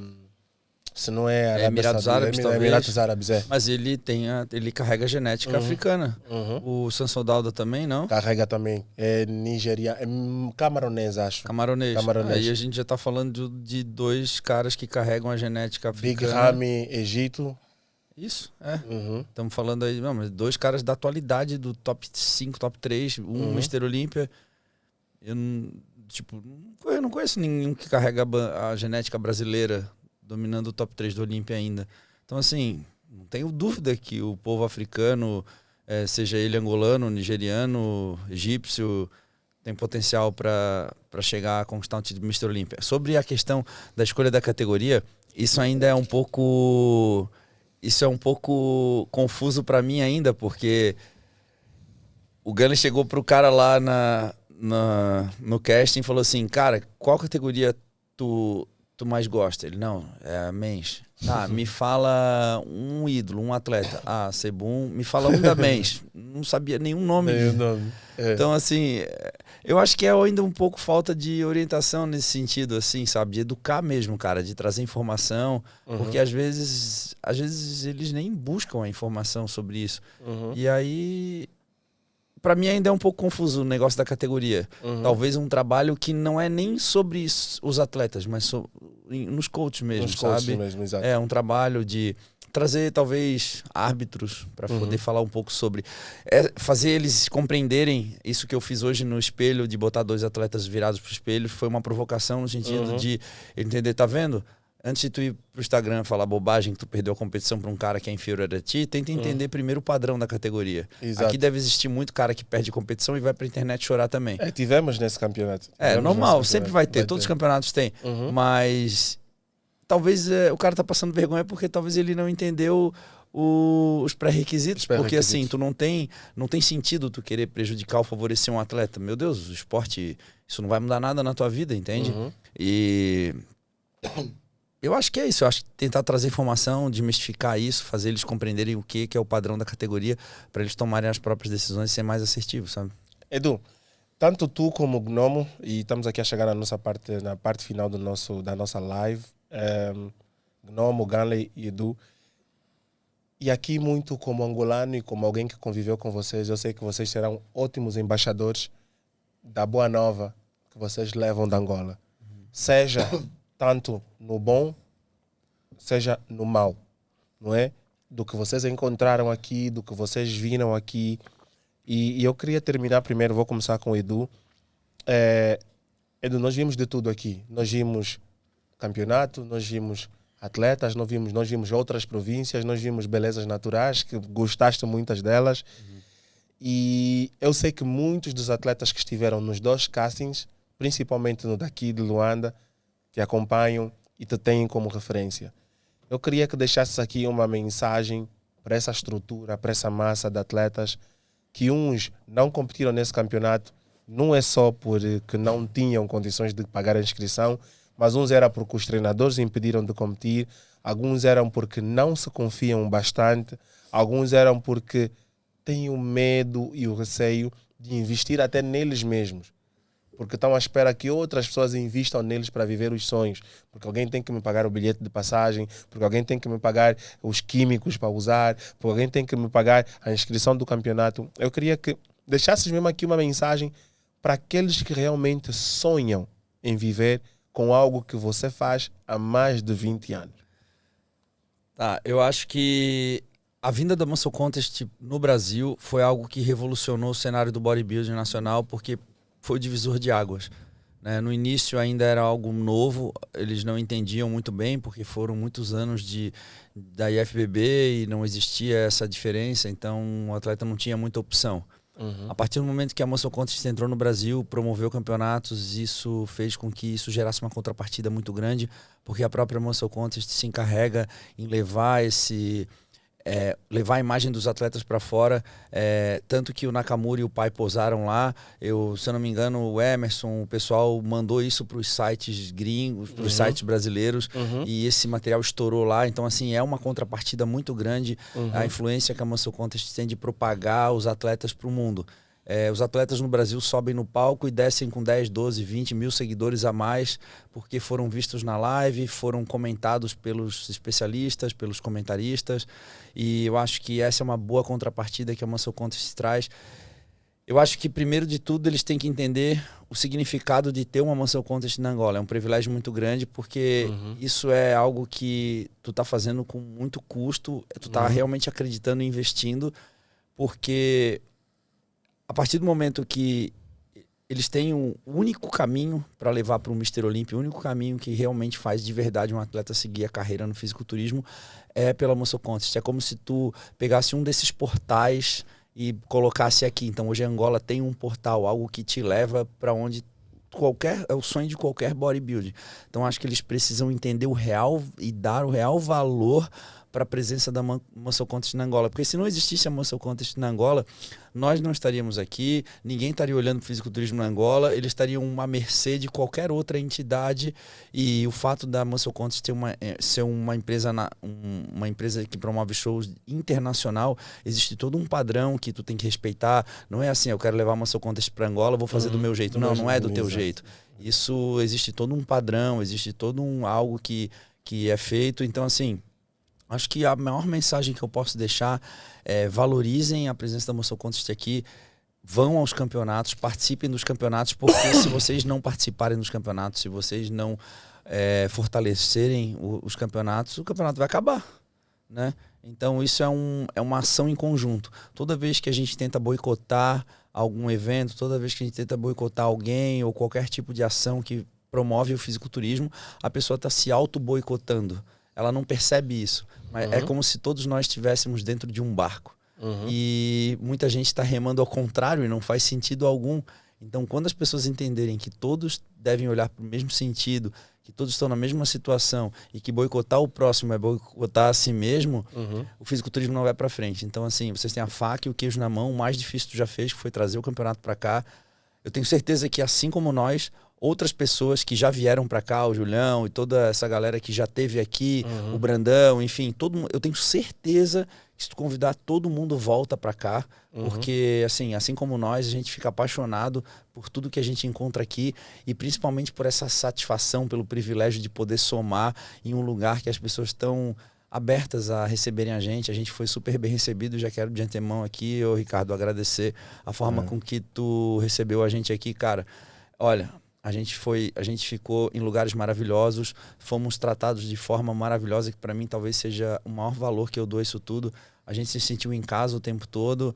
[SPEAKER 1] Se não é Arábia
[SPEAKER 2] Emirados
[SPEAKER 1] Saudita,
[SPEAKER 2] Árabes, talvez.
[SPEAKER 1] Emirados Árabes, é.
[SPEAKER 2] Mas ele carrega a genética africana. O Samson Dauda também, não?
[SPEAKER 1] Carrega também. É nigeriano, é camaronês, acho.
[SPEAKER 2] Camaronês.
[SPEAKER 1] Camaronês.
[SPEAKER 2] Aí a gente já tá falando de dois caras que carregam a genética
[SPEAKER 1] Big
[SPEAKER 2] africana.
[SPEAKER 1] Ramy, Egito.
[SPEAKER 2] Isso, é.
[SPEAKER 1] Uhum.
[SPEAKER 2] Estamos falando aí, não, mas dois caras da atualidade do top 5, top 3, Mr. Olímpia. Eu não conheço nenhum que carrega a genética brasileira dominando o top 3 do Olímpia ainda. Então, assim, não tenho dúvida que o povo africano, seja ele angolano, nigeriano, egípcio, tem potencial para chegar a conquistar um título de Mr. Olímpia. Sobre a questão da escolha da categoria, isso ainda é um pouco... Isso é um pouco confuso para mim ainda, porque o Gunley chegou pro cara lá no casting e falou assim, cara, qual categoria tu mais gosta? Ele, não, é a Men's. Ah, me fala um ídolo, um atleta. Ah, Sebum, me fala um da Men's. Não sabia nenhum nome. Então, assim, eu acho que é ainda um pouco falta de orientação nesse sentido, assim, sabe? De educar mesmo, cara, de trazer informação, porque às vezes eles nem buscam a informação sobre isso. E aí, pra mim ainda é um pouco confuso o negócio da categoria. Talvez um trabalho que não é nem sobre os atletas, mas nos coaches mesmo, sabe?
[SPEAKER 1] Exato.
[SPEAKER 2] É um trabalho de trazer talvez árbitros para poder falar um pouco sobre, fazer eles compreenderem isso que eu fiz hoje no espelho, de botar dois atletas virados pro espelho, foi uma provocação no sentido de entender, tá vendo? Antes de tu ir pro Instagram falar bobagem que tu perdeu a competição para um cara que é inferior a ti, tenta entender primeiro o padrão da categoria.
[SPEAKER 1] Exato.
[SPEAKER 2] Aqui deve existir muito cara que perde competição e vai pra internet chorar também.
[SPEAKER 1] Tivemos nesse campeonato.
[SPEAKER 2] Normal, sempre vai ter, todos os campeonatos têm. Mas talvez o cara tá passando vergonha porque talvez ele não entendeu os pré-requisitos. Porque assim, tu não tem sentido tu querer prejudicar ou favorecer um atleta. Meu Deus, o esporte, isso não vai mudar nada na tua vida, entende? E eu acho que é isso. Eu acho que tentar trazer informação, desmistificar isso, fazer eles compreenderem o que é o padrão da categoria para eles tomarem as próprias decisões e ser mais assertivos, sabe?
[SPEAKER 1] Edu, tanto tu como o Gnomo, e estamos aqui a chegar na parte final da nossa live, Gnomo, Gunley e Edu, e aqui muito como angolano e como alguém que conviveu com vocês, eu sei que vocês serão ótimos embaixadores da boa nova que vocês levam da Angola. Seja tanto no bom, seja no mal, não é? Do que vocês encontraram aqui, do que vocês viram aqui. E eu queria terminar primeiro, vou começar com o Edu. Edu, nós vimos de tudo aqui. Nós vimos campeonato, nós vimos atletas, nós vimos outras províncias, nós vimos belezas naturais, que gostaste muitas delas. E eu sei que muitos dos atletas que estiveram nos dois castings, principalmente no daqui de Luanda, te acompanham e te têm como referência. Eu queria que deixasses aqui uma mensagem para essa estrutura, para essa massa de atletas que uns não competiram nesse campeonato, não é só porque não tinham condições de pagar a inscrição, mas uns eram porque os treinadores impediram de competir, alguns eram porque não se confiam bastante, alguns eram porque têm o medo e o receio de investir até neles mesmos. Porque estão à espera que outras pessoas investam neles para viver os sonhos. Porque alguém tem que me pagar o bilhete de passagem, porque alguém tem que me pagar os químicos para usar, porque alguém tem que me pagar a inscrição do campeonato. Eu queria que deixasses mesmo aqui uma mensagem para aqueles que realmente sonham em viver com algo que você faz há mais de 20 anos.
[SPEAKER 2] Eu acho que a vinda da Muscle Contest no Brasil foi algo que revolucionou o cenário do bodybuilding nacional, porque foi o divisor de águas, né? No início ainda era algo novo, eles não entendiam muito bem, porque foram muitos anos da IFBB e não existia essa diferença, então o atleta não tinha muita opção. A partir do momento que a Muscle Contest entrou no Brasil, promoveu campeonatos, isso fez com que isso gerasse uma contrapartida muito grande, porque a própria Muscle Contest se encarrega em levar levar a imagem dos atletas para fora, tanto que o Nakamura e o pai posaram lá. Se eu não me engano, o Emerson, o pessoal mandou isso para os sites gringos, para os sites brasileiros, e esse material estourou lá. Então, assim, é uma contrapartida muito grande a influência que a Muscle Contest tem de propagar os atletas para o mundo. Os atletas no Brasil sobem no palco e descem com 10, 12, 20 mil seguidores a mais, porque foram vistos na live, foram comentados pelos especialistas, pelos comentaristas, e eu acho que essa é uma boa contrapartida que a Muscle Contest traz. Eu acho que, primeiro de tudo, eles têm que entender o significado de ter uma Muscle Contest na Angola. É um privilégio muito grande, porque isso é algo que tu tá fazendo com muito custo, tu tá realmente acreditando e investindo, porque a partir do momento que eles têm o único caminho para levar para o Mr. Olympia, o único caminho que realmente faz de verdade um atleta seguir a carreira no fisiculturismo é pela Muscle Contest. É como se tu pegasse um desses portais e colocasse aqui. Então hoje a Angola tem um portal, algo que te leva para onde é o sonho de qualquer bodybuilding. Então acho que eles precisam entender o real e dar o real valor para a presença da Muscle Contest na Angola. Porque se não existisse a Muscle Contest na Angola, nós não estaríamos aqui, ninguém estaria olhando para o fisiculturismo na Angola, eles estariam à mercê de qualquer outra entidade, e o fato da Muscle Contest ser uma empresa, uma empresa que promove shows internacional, existe todo um padrão que tu tem que respeitar. Não é assim, eu quero levar a Muscle Contest para Angola, vou fazer do meu jeito. Não é do teu jeito. Isso, existe todo um padrão, existe todo algo que é feito. Então, assim, acho que a maior mensagem que eu posso deixar é: valorizem a presença da Muscle Contest aqui, vão aos campeonatos, participem dos campeonatos, porque se vocês não participarem dos campeonatos, se vocês não fortalecerem os campeonatos, o campeonato vai acabar, né? Então isso é uma ação em conjunto. Toda vez que a gente tenta boicotar algum evento, toda vez que a gente tenta boicotar alguém ou qualquer tipo de ação que promove o fisiculturismo, a pessoa está se auto-boicotando. Ela não percebe isso, mas é como se todos nós estivéssemos dentro de um barco. E muita gente está remando ao contrário e não faz sentido algum. Então, quando as pessoas entenderem que todos devem olhar para o mesmo sentido, que todos estão na mesma situação e que boicotar o próximo é boicotar a si mesmo, o fisiculturismo não vai para frente. Então, assim, vocês têm a faca e o queijo na mão. O mais difícil que tu já fez, que foi trazer o campeonato para cá. Eu tenho certeza que, assim como nós, outras pessoas que já vieram para cá, o Julião e toda essa galera que já esteve aqui, o Brandão, enfim, eu tenho certeza que se tu convidar, todo mundo volta para cá, porque assim como nós, a gente fica apaixonado por tudo que a gente encontra aqui, e principalmente por essa satisfação, pelo privilégio de poder somar em um lugar que as pessoas estão abertas a receberem a gente. A gente foi super bem recebido. Já quero de antemão aqui, Ricardo, agradecer a forma com que tu recebeu a gente aqui, cara. Olha, a gente ficou em lugares maravilhosos, fomos tratados de forma maravilhosa, que para mim talvez seja o maior valor que eu dou a isso tudo. A gente se sentiu em casa o tempo todo,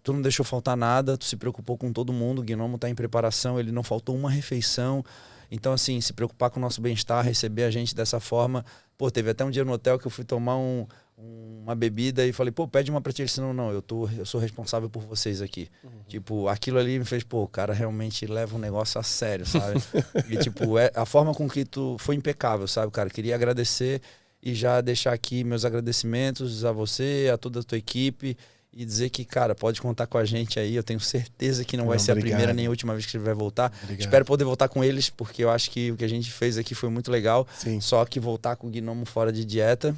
[SPEAKER 2] tu não deixou faltar nada, tu se preocupou com todo mundo, o Gnomo está em preparação, ele não faltou uma refeição. Então, assim, se preocupar com o nosso bem-estar, receber a gente dessa forma. Pô, teve até um dia no hotel que eu fui tomar uma bebida e falei, pô, pede uma pra ti. Ele disse, não, eu sou responsável por vocês aqui. Tipo, aquilo ali me fez, pô, o cara realmente leva um negócio a sério, sabe? E tipo, a forma com que tu foi impecável, sabe, cara? Queria agradecer e já deixar aqui meus agradecimentos a você, a toda a tua equipe, e dizer que, cara, pode contar com a gente aí. Eu tenho certeza que não vai ser a primeira nem a última vez que ele vai voltar. Espero poder voltar com eles, porque eu acho que o que a gente fez aqui foi muito legal.
[SPEAKER 1] Sim.
[SPEAKER 2] Só que voltar com o Gnomo fora de dieta,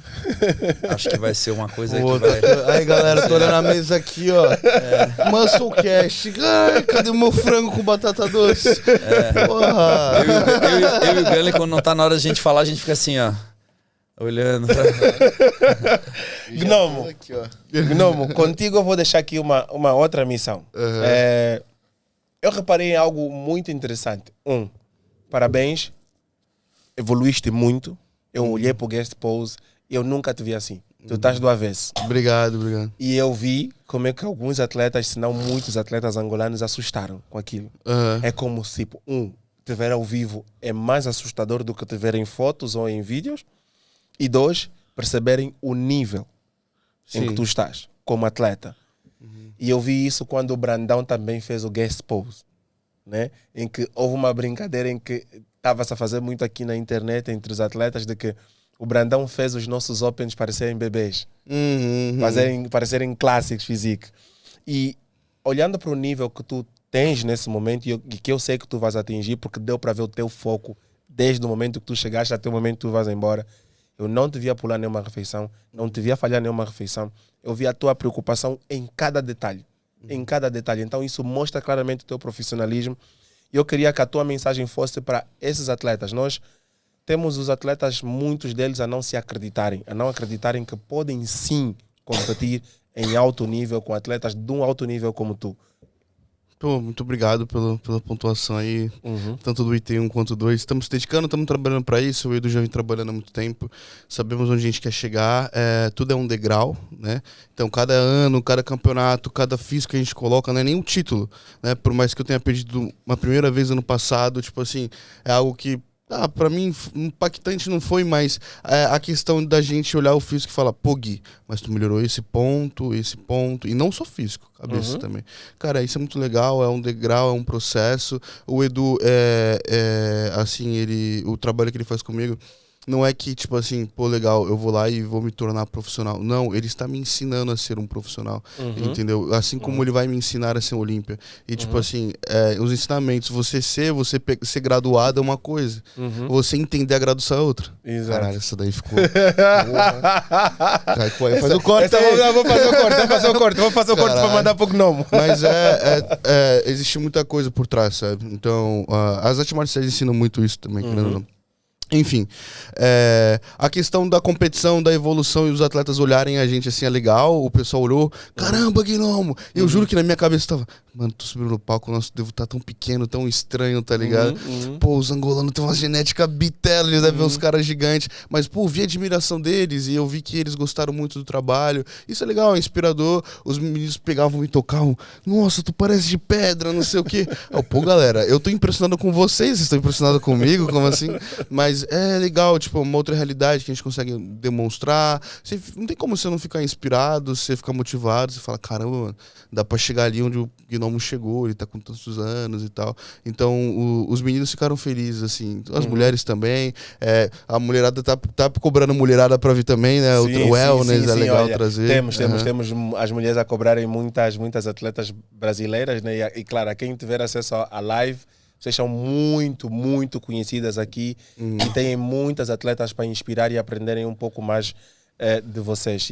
[SPEAKER 2] acho que vai ser uma coisa que vai...
[SPEAKER 4] Aí, galera, tô olhando a mesa aqui, ó. Muscle Cast. Ai, cadê o meu frango com batata doce? Porra.
[SPEAKER 2] Eu e o Gunley, quando não tá na hora de a gente falar, a gente fica assim, ó, olhando.
[SPEAKER 1] Gnomo,
[SPEAKER 3] Aqui, ó.
[SPEAKER 1] Gnomo, contigo eu vou deixar aqui uma outra missão. Eu reparei em algo muito interessante. Parabéns, evoluíste muito. Eu olhei para o guest pose e eu nunca te vi assim. Tu estás do avesso.
[SPEAKER 4] Obrigado.
[SPEAKER 1] E eu vi como é que alguns atletas, se não muitos atletas angolanos, assustaram com aquilo. É como se, te ver ao vivo é mais assustador do que te ver em fotos ou em vídeos. E 2, perceberem o nível em que tu estás como atleta. E eu vi isso quando o Brandão também fez o guest pose, né? Em que houve uma brincadeira em que estava-se a fazer muito aqui na internet entre os atletas, de que o Brandão fez os nossos opens parecerem bebês, parecerem clássicos físicos. E olhando para o nível que tu tens nesse momento e que eu sei que tu vais atingir, porque deu para ver o teu foco desde o momento que tu chegaste até o momento que tu vais embora. Eu não te via pular nenhuma refeição, não te via falhar nenhuma refeição. Eu via a tua preocupação em cada detalhe. em cada detalhe. Então isso mostra claramente o teu profissionalismo. E eu queria que a tua mensagem fosse para esses atletas. Nós temos os atletas, muitos deles, a não se acreditarem, a não acreditarem que podem sim competir em alto nível com atletas de um alto nível como tu.
[SPEAKER 4] Pô, muito obrigado pela pontuação aí, tanto do IT1 quanto do 2. Estamos se dedicando, estamos trabalhando para isso. O Edu já vem trabalhando há muito tempo. Sabemos onde a gente quer chegar. Tudo é um degrau, né? Então, cada ano, cada campeonato, cada físico que a gente coloca, não é nem um título, né? Por mais que eu tenha perdido uma primeira vez ano passado, tipo assim, é algo que pra mim, impactante não foi, mas a questão da gente olhar o físico e falar, pô, Gui, mas tu melhorou esse ponto, e não só físico, cabeça também. Cara, isso é muito legal, é um degrau, é um processo. O Edu, assim, o trabalho que ele faz comigo, não é que, tipo assim, pô, legal, eu vou lá e vou me tornar profissional. Não, ele está me ensinando a ser um profissional, entendeu? Assim como ele vai me ensinar a ser um Olímpia. E, tipo assim, os ensinamentos, você ser graduado é uma coisa, você entender a graduação é outra.
[SPEAKER 1] Exato.
[SPEAKER 4] Caralho, essa daí ficou... Cara, pô, faz o corte aí.
[SPEAKER 1] Eu vou fazer o corte, para mandar pro Gnomo.
[SPEAKER 4] Mas existe muita coisa por trás, sabe? Então, as artes marciais ensinam muito isso também, querendo ou não. Enfim, a questão da competição, da evolução e os atletas olharem a gente assim é legal. O pessoal olhou, caramba, Gnomo. Eu juro que na minha cabeça tava, mano, tô subindo no palco, nosso devo estar tão pequeno, tão estranho, tá ligado? Pô, os angolanos têm uma genética bitela, eles devem ver uns caras gigantes. Mas, pô, vi a admiração deles e eu vi que eles gostaram muito do trabalho. Isso é legal, é inspirador. Os meninos pegavam e tocavam, nossa, tu parece de pedra, não sei o quê. Pô, galera, eu tô impressionado com vocês estão impressionados comigo? Como assim? Mas é legal, tipo, uma outra realidade que a gente consegue demonstrar. Não tem como você não ficar inspirado, você ficar motivado, você fala, caramba, mano, dá pra chegar ali onde o Gnomo chegou, ele tá com tantos anos e tal. Então, os meninos ficaram felizes, assim. As mulheres também. A mulherada tá cobrando mulherada pra vir também, né? O wellness é legal
[SPEAKER 1] olha,
[SPEAKER 4] trazer.
[SPEAKER 1] Temos as mulheres a cobrarem muitas atletas brasileiras, né? E claro, a quem tiver acesso à live, vocês são muito, muito conhecidas aqui e têm muitas atletas para inspirar e aprenderem um pouco mais de vocês.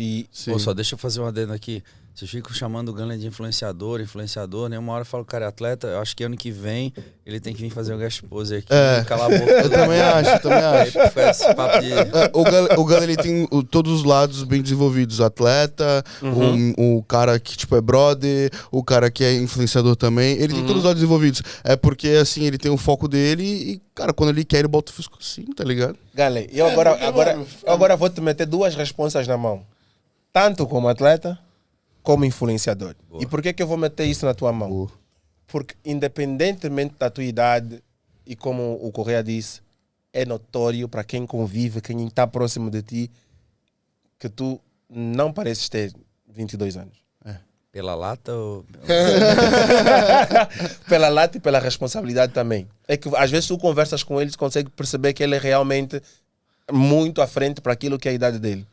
[SPEAKER 2] Pô, só deixa eu fazer um adendo aqui. Vocês ficam chamando o Gunler de influenciador, né? Uma hora eu falo, cara, é atleta, eu acho que ano que vem ele tem que vir fazer um guest pose aqui e calar a boca.
[SPEAKER 4] Eu também acho.
[SPEAKER 2] Esse papo de...
[SPEAKER 4] O Gunler, ele tem todos os lados bem desenvolvidos. Atleta, o cara que tipo é brother, o cara que é influenciador também. Ele tem todos os lados desenvolvidos. É porque, assim, ele tem o foco dele e, cara, quando ele quer, ele bota o físico assim, tá ligado?
[SPEAKER 1] Galera, eu agora vou te meter duas responsas na mão. Tanto como atleta, como influenciador. Boa. E por que eu vou meter isso na tua mão? Boa. Porque independentemente da tua idade, e como o Correia disse, é notório para quem convive, quem está próximo de ti, que tu não pareces ter 22 anos.
[SPEAKER 2] Pela lata ou...
[SPEAKER 1] Pela lata e pela responsabilidade também. É que às vezes tu conversas com ele e consegue perceber que ele é realmente muito à frente para aquilo que é a idade dele.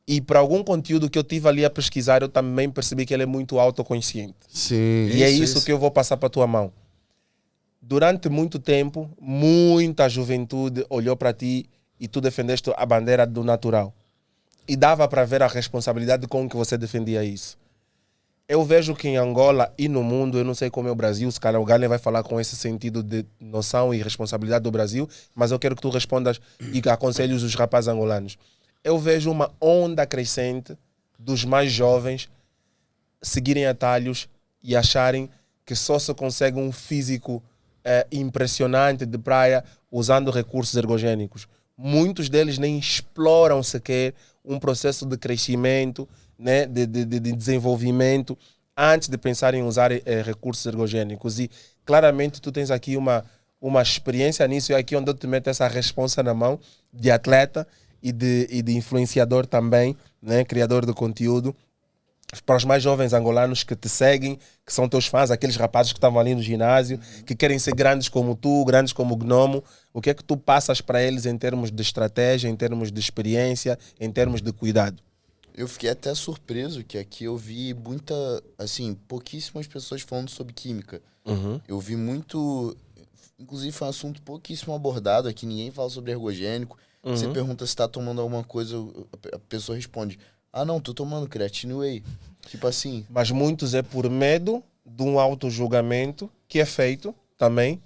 [SPEAKER 1] E para algum conteúdo que eu tive ali a pesquisar, eu também percebi que ele é muito autoconsciente.
[SPEAKER 4] Sim.
[SPEAKER 1] E é isso que eu vou passar para a tua mão. Durante muito tempo, muita juventude olhou para ti e tu defendeste a bandeira do natural. E dava para ver a responsabilidade com que você defendia isso. Eu vejo que em Angola e no mundo, eu não sei como é o Brasil, se calhar o Galen vai falar com esse sentido de noção e responsabilidade do Brasil, mas eu quero que tu respondas e aconselhes os rapazes angolanos. Eu vejo uma onda crescente dos mais jovens seguirem atalhos e acharem que só se consegue um físico impressionante de praia usando recursos ergogênicos. Muitos deles nem exploram sequer um processo de crescimento, né, de desenvolvimento, antes de pensar em usar recursos ergogênicos. E claramente tu tens aqui uma experiência nisso, e é aqui onde eu te meto essa responsa na mão de atleta e de influenciador também, né, criador de conteúdo. Para os mais jovens angolanos que te seguem, que são teus fãs, aqueles rapazes que estavam ali no ginásio, que querem ser grandes como tu, grandes como o Gnomo, o que é que tu passas para eles em termos de estratégia, em termos de experiência, em termos de cuidado?
[SPEAKER 3] Eu fiquei até surpreso que aqui eu vi pouquíssimas pessoas falando sobre química. Eu vi muito, inclusive foi um assunto pouquíssimo abordado aqui, ninguém fala sobre ergogênico. Você pergunta se está tomando alguma coisa, a pessoa responde, Ah, não, tô tomando creatina whey. Tipo assim.
[SPEAKER 1] Mas muitos é por medo de um auto-julgamento que é feito também.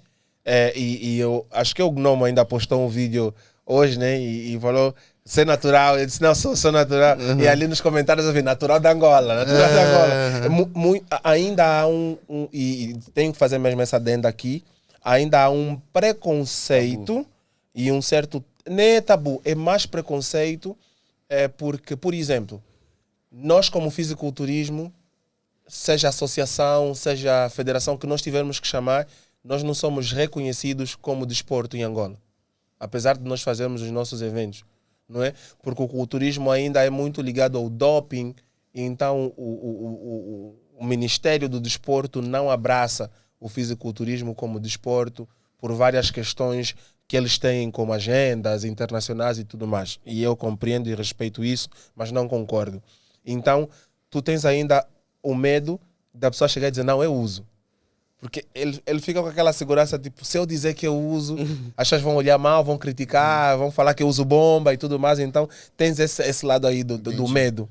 [SPEAKER 1] E eu acho que o Gnomo ainda postou um vídeo hoje, né? E falou ser natural. Eu disse, não, sou natural. E ali nos comentários eu vi natural da Angola, natural da Angola. Ainda há e tenho que fazer mesmo essa adenda aqui, ainda há um preconceito e um certo... Nem é tabu, é mais preconceito, porque, por exemplo, nós como fisiculturismo, seja associação, seja a federação que nós tivermos que chamar, nós não somos reconhecidos como desporto em Angola. Apesar de nós fazermos os nossos eventos, não é? Porque o culturismo ainda é muito ligado ao doping, e então o Ministério do Desporto não abraça o fisiculturismo como desporto por várias questões que eles têm como agendas internacionais e tudo mais. E eu compreendo e respeito isso, mas não concordo. Então, tu tens ainda o medo da pessoa chegar e dizer, não, eu uso. Porque ele fica com aquela segurança, tipo, se eu dizer que eu uso, as pessoas vão olhar mal, vão criticar, vão falar que eu uso bomba e tudo mais. Então, tens esse lado aí do medo.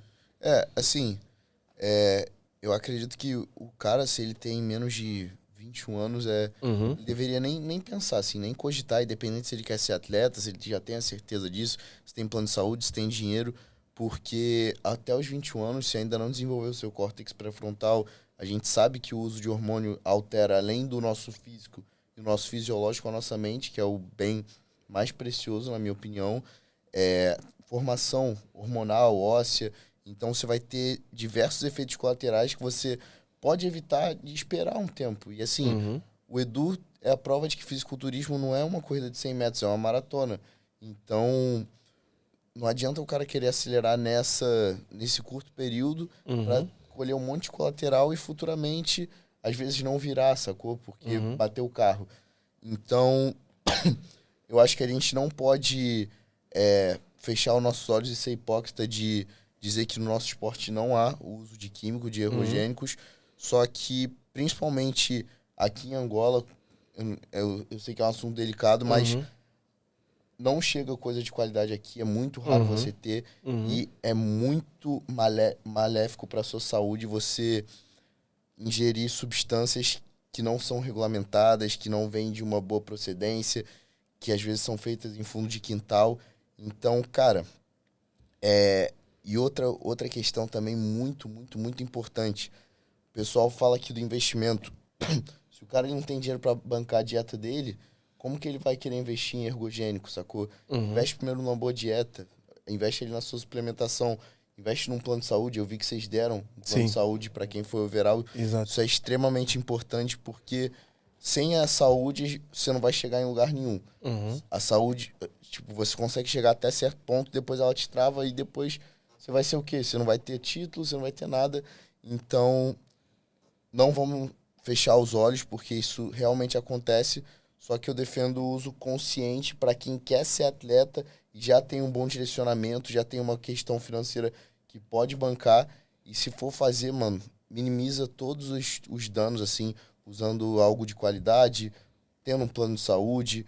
[SPEAKER 3] Eu acredito que o cara, se ele tem menos de 21 anos, ele deveria nem pensar, assim, nem cogitar, independente se ele quer ser atleta, se ele já tem a certeza disso, se tem plano de saúde, se tem dinheiro, porque até os 21 anos, se ainda não desenvolveu o seu córtex pré-frontal, a gente sabe que o uso de hormônio altera, além do nosso físico e o nosso fisiológico, a nossa mente, que é o bem mais precioso, na minha opinião, formação hormonal, óssea. Então, você vai ter diversos efeitos colaterais que você pode evitar de esperar um tempo. E, assim, o Edu é a prova de que fisiculturismo não é uma corrida de 100 metros, é uma maratona. Então, não adianta o cara querer acelerar nesse curto período para colher um monte de colateral e futuramente, às vezes, não virar, sacou? Porque bateu o carro. Então, eu acho que a gente não pode fechar os nossos olhos e ser hipócrita de dizer que no nosso esporte não há o uso de químicos, de ergogênicos, só que, principalmente aqui em Angola, eu sei que é um assunto delicado, mas não chega coisa de qualidade aqui, é muito raro você ter, e é muito maléfico para a sua saúde você ingerir substâncias que não são regulamentadas, que não vêm de uma boa procedência, que às vezes são feitas em fundo de quintal. Então, cara, e outra questão também muito, muito, muito importante. O pessoal fala aqui do investimento. Se o cara não tem dinheiro para bancar a dieta dele, como que ele vai querer investir em ergogênico, sacou? Investe primeiro numa boa dieta, investe ele na sua suplementação, investe num plano de saúde. Eu vi que vocês deram um plano de saúde para quem foi overall.
[SPEAKER 1] Exato.
[SPEAKER 3] Isso é extremamente importante porque sem a saúde você não vai chegar em lugar nenhum. A saúde, tipo, você consegue chegar até certo ponto, depois ela te trava e depois você vai ser o quê? Você não vai ter título, você não vai ter nada. Então, não vamos fechar os olhos porque isso realmente acontece. Só que eu defendo o uso consciente para quem quer ser atleta e já tem um bom direcionamento, já tem uma questão financeira que pode bancar. E se for fazer, mano, minimiza todos os danos, assim, usando algo de qualidade, tendo um plano de saúde,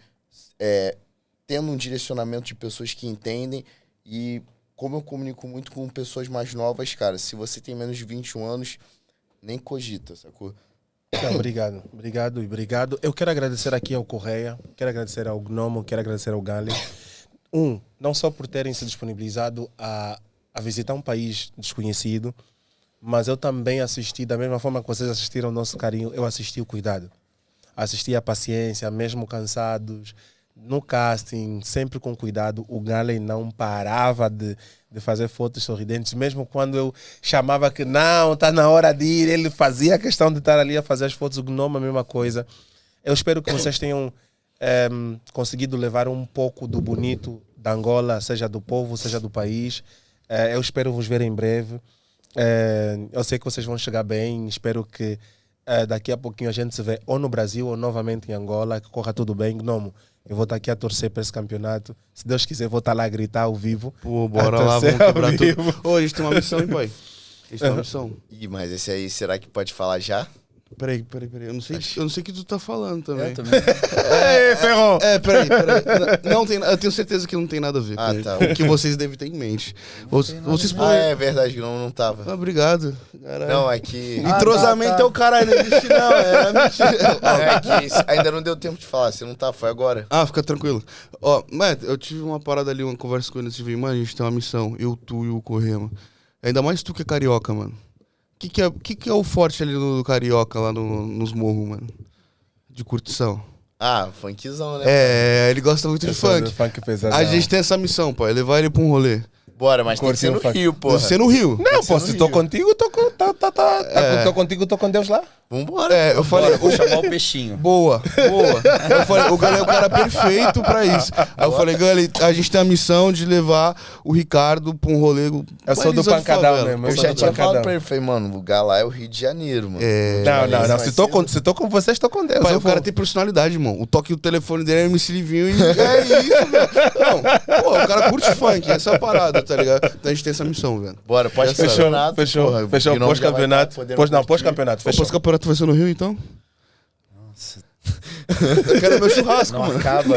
[SPEAKER 3] tendo um direcionamento de pessoas que entendem. E como eu comunico muito com pessoas mais novas, cara, se você tem menos de 21 anos, nem cogita, sacou?
[SPEAKER 1] Não, obrigado. Eu quero agradecer aqui ao Correia, quero agradecer ao Gnomo, quero agradecer ao Gali. Não só por terem se disponibilizado a visitar um país desconhecido, mas eu também assisti, da mesma forma que vocês assistiram ao nosso carinho, eu assisti o cuidado. Assisti a paciência, mesmo cansados, no casting, sempre com cuidado. O Gali não parava de fazer fotos sorridentes, mesmo quando eu chamava que não, está na hora de ir, ele fazia questão de estar ali a fazer as fotos. O Gnome, a mesma coisa. Eu espero que vocês tenham conseguido levar um pouco do bonito da Angola, seja do povo, seja do país. Eu espero vos ver em breve. Eu sei que vocês vão chegar bem, espero que daqui a pouquinho a gente se vê ou no Brasil ou novamente em Angola, que corra tudo bem. Gnomo, eu vou estar aqui a torcer para esse campeonato. Se Deus quiser, vou estar lá a gritar ao vivo.
[SPEAKER 4] Pô, bora lá, vamos quebrar tudo. Ô, a gente tem uma missão, hein, pai? A gente tem uma missão.
[SPEAKER 3] Mas esse aí, será que pode falar já?
[SPEAKER 4] Peraí. Eu não sei o que tu tá falando também.
[SPEAKER 2] Eu também.
[SPEAKER 1] Ferrou!
[SPEAKER 4] Peraí. Não tem, eu tenho certeza que não tem nada a ver com
[SPEAKER 3] tá.
[SPEAKER 4] o que vocês devem ter em mente. Vocês podem...
[SPEAKER 3] É verdade, não tava.
[SPEAKER 4] Obrigado. Caralho.
[SPEAKER 3] Não, é que...
[SPEAKER 4] Entrosamento é o caralho, não existe não, é mentira.
[SPEAKER 3] É que ainda não deu tempo de falar, você não tá, foi agora.
[SPEAKER 4] Fica tranquilo. Ó, mano, eu tive uma parada ali, uma conversa com ele, tive, mano, a gente tem uma missão, eu, tu e o Correma. Ainda mais tu que é carioca, mano. O que é o forte ali no carioca, lá nos morros, mano? De curtição.
[SPEAKER 3] Funkzão, né?
[SPEAKER 4] Ele gosta muito de funk.
[SPEAKER 1] Pesado.
[SPEAKER 4] A gente tem essa missão, pô, é levar ele pra um rolê.
[SPEAKER 3] Bora, mas tem que ser no Rio, porra.
[SPEAKER 4] Deve ser no Rio.
[SPEAKER 1] Não, pô, se tô contigo, tô contigo, tô com Deus lá.
[SPEAKER 3] Vambora.
[SPEAKER 4] Eu falei,
[SPEAKER 2] Vou chamar o peixinho.
[SPEAKER 4] Boa. Eu falei, o Gali é o cara perfeito pra isso. Aí eu falei, Gali, a gente tem a missão de levar o Ricardo pra um rolê.
[SPEAKER 1] Eu sou do pancadão mesmo.
[SPEAKER 3] Eu já tinha falado pra ele, falei, mano, o lugar lá é o Rio de Janeiro, mano.
[SPEAKER 1] Não. Se tô com vocês, tô com Deus.
[SPEAKER 4] Pai, o cara tem personalidade, irmão. O toque do telefone dele é MC Livinho e é isso, velho. Não, pô, o cara curte funk, essa é a parada, tá ligado? Então a gente tem essa missão, velho.
[SPEAKER 3] Bora, pós-campeonato.
[SPEAKER 1] Fechou. Pós-campeonato. Pós-campeonato, fechou.
[SPEAKER 4] Pós-campeonato vai ser no Rio, então?
[SPEAKER 2] Nossa.
[SPEAKER 4] Eu quero meu churrasco,
[SPEAKER 2] Não
[SPEAKER 4] mano.
[SPEAKER 2] acaba.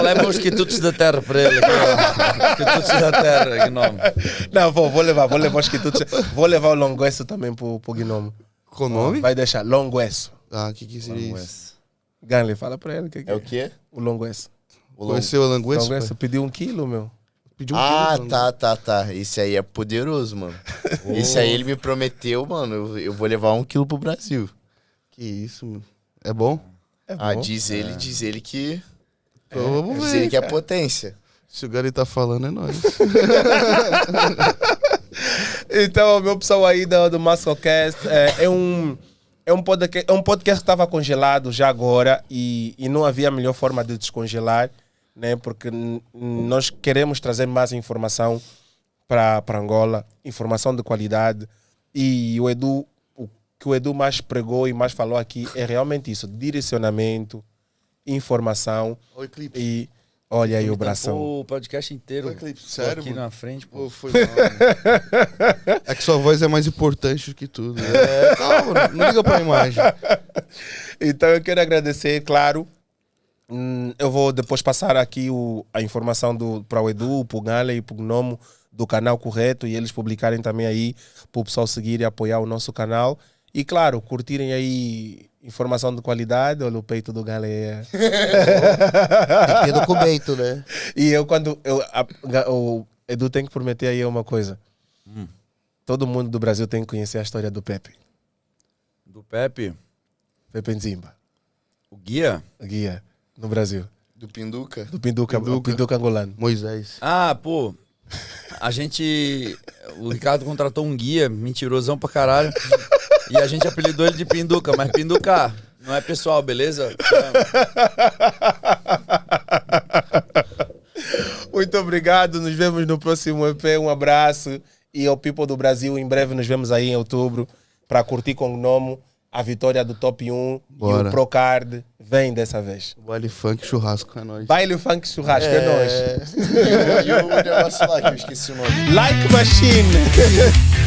[SPEAKER 2] Leva os quitutos da terra pra ele. Os quitutos da terra, Gnome.
[SPEAKER 1] Não, vou levar os quitutos. Vou levar o longuesso também pro Gnome.
[SPEAKER 4] Qual o nome?
[SPEAKER 1] Vai deixar, longuesso.
[SPEAKER 4] O que seria isso?
[SPEAKER 1] Ganley, fala pra ele o que
[SPEAKER 3] É o quê?
[SPEAKER 1] O longuesso.
[SPEAKER 4] Conheceu o langueço?
[SPEAKER 1] Longuesso pediu 1 quilo, meu.
[SPEAKER 4] Pediu quilo,
[SPEAKER 3] tá. Esse aí é poderoso, mano. Esse aí ele me prometeu, mano, eu vou levar 1 quilo pro Brasil.
[SPEAKER 4] Que isso, mano. É bom?
[SPEAKER 1] É bom.
[SPEAKER 3] Diz ele que...
[SPEAKER 4] Então vamos
[SPEAKER 3] Diz
[SPEAKER 4] ver.
[SPEAKER 3] ele que é potência.
[SPEAKER 4] Se o Gali tá falando, é nóis.
[SPEAKER 1] Então, meu pessoal aí do Musclecast, é um podcast que estava congelado já agora e não havia melhor forma de descongelar, né? Porque nós queremos trazer mais informação para Angola, informação de qualidade. E o que o Edu mais pregou e mais falou aqui é realmente isso: direcionamento, informação.
[SPEAKER 4] Oi, Clipe.
[SPEAKER 1] E olha aí o bração.
[SPEAKER 2] O podcast inteiro.
[SPEAKER 4] Oi, Clipe.
[SPEAKER 2] Tô
[SPEAKER 4] Sério,
[SPEAKER 2] aqui
[SPEAKER 4] mano?
[SPEAKER 2] na frente, pô.
[SPEAKER 4] Pô, foi mal, mano. É que sua voz é mais importante do que tudo. Né? Calma, não liga pra imagem.
[SPEAKER 1] Então eu quero agradecer, claro. Eu vou depois passar aqui a informação para o Edu, para o Gale e para o Gnomo do canal correto e eles publicarem também aí para o pessoal seguir e apoiar o nosso canal. E claro, curtirem aí informação de qualidade. Olha o peito do Gale.
[SPEAKER 4] Tem que ter documento, né?
[SPEAKER 1] E o Edu tem que prometer aí uma coisa. Todo mundo do Brasil tem que conhecer a história do Pepe.
[SPEAKER 2] Do Pepe.
[SPEAKER 1] Pepe Nzimba.
[SPEAKER 2] O guia?
[SPEAKER 1] Guia no Brasil.
[SPEAKER 3] Do Pinduca?
[SPEAKER 1] Do Pinduca angolano.
[SPEAKER 4] Moisés.
[SPEAKER 2] Pô. O Ricardo contratou um guia, mentirosão pra caralho. E a gente apelidou ele de Pinduca, mas Pinduca não é pessoal, beleza?
[SPEAKER 1] Muito obrigado, nos vemos no próximo EP, um abraço. E ao People do Brasil, em breve nos vemos aí em outubro para curtir com o Gnomo a vitória do Top 1.
[SPEAKER 4] Bora.
[SPEAKER 1] E o Procard vem dessa vez.
[SPEAKER 4] Baile funk churrasco é nóis.
[SPEAKER 1] Baile Funk Churrasco, é nóis.
[SPEAKER 3] E o negócio lá que eu esqueci o nome.
[SPEAKER 1] Like Machine.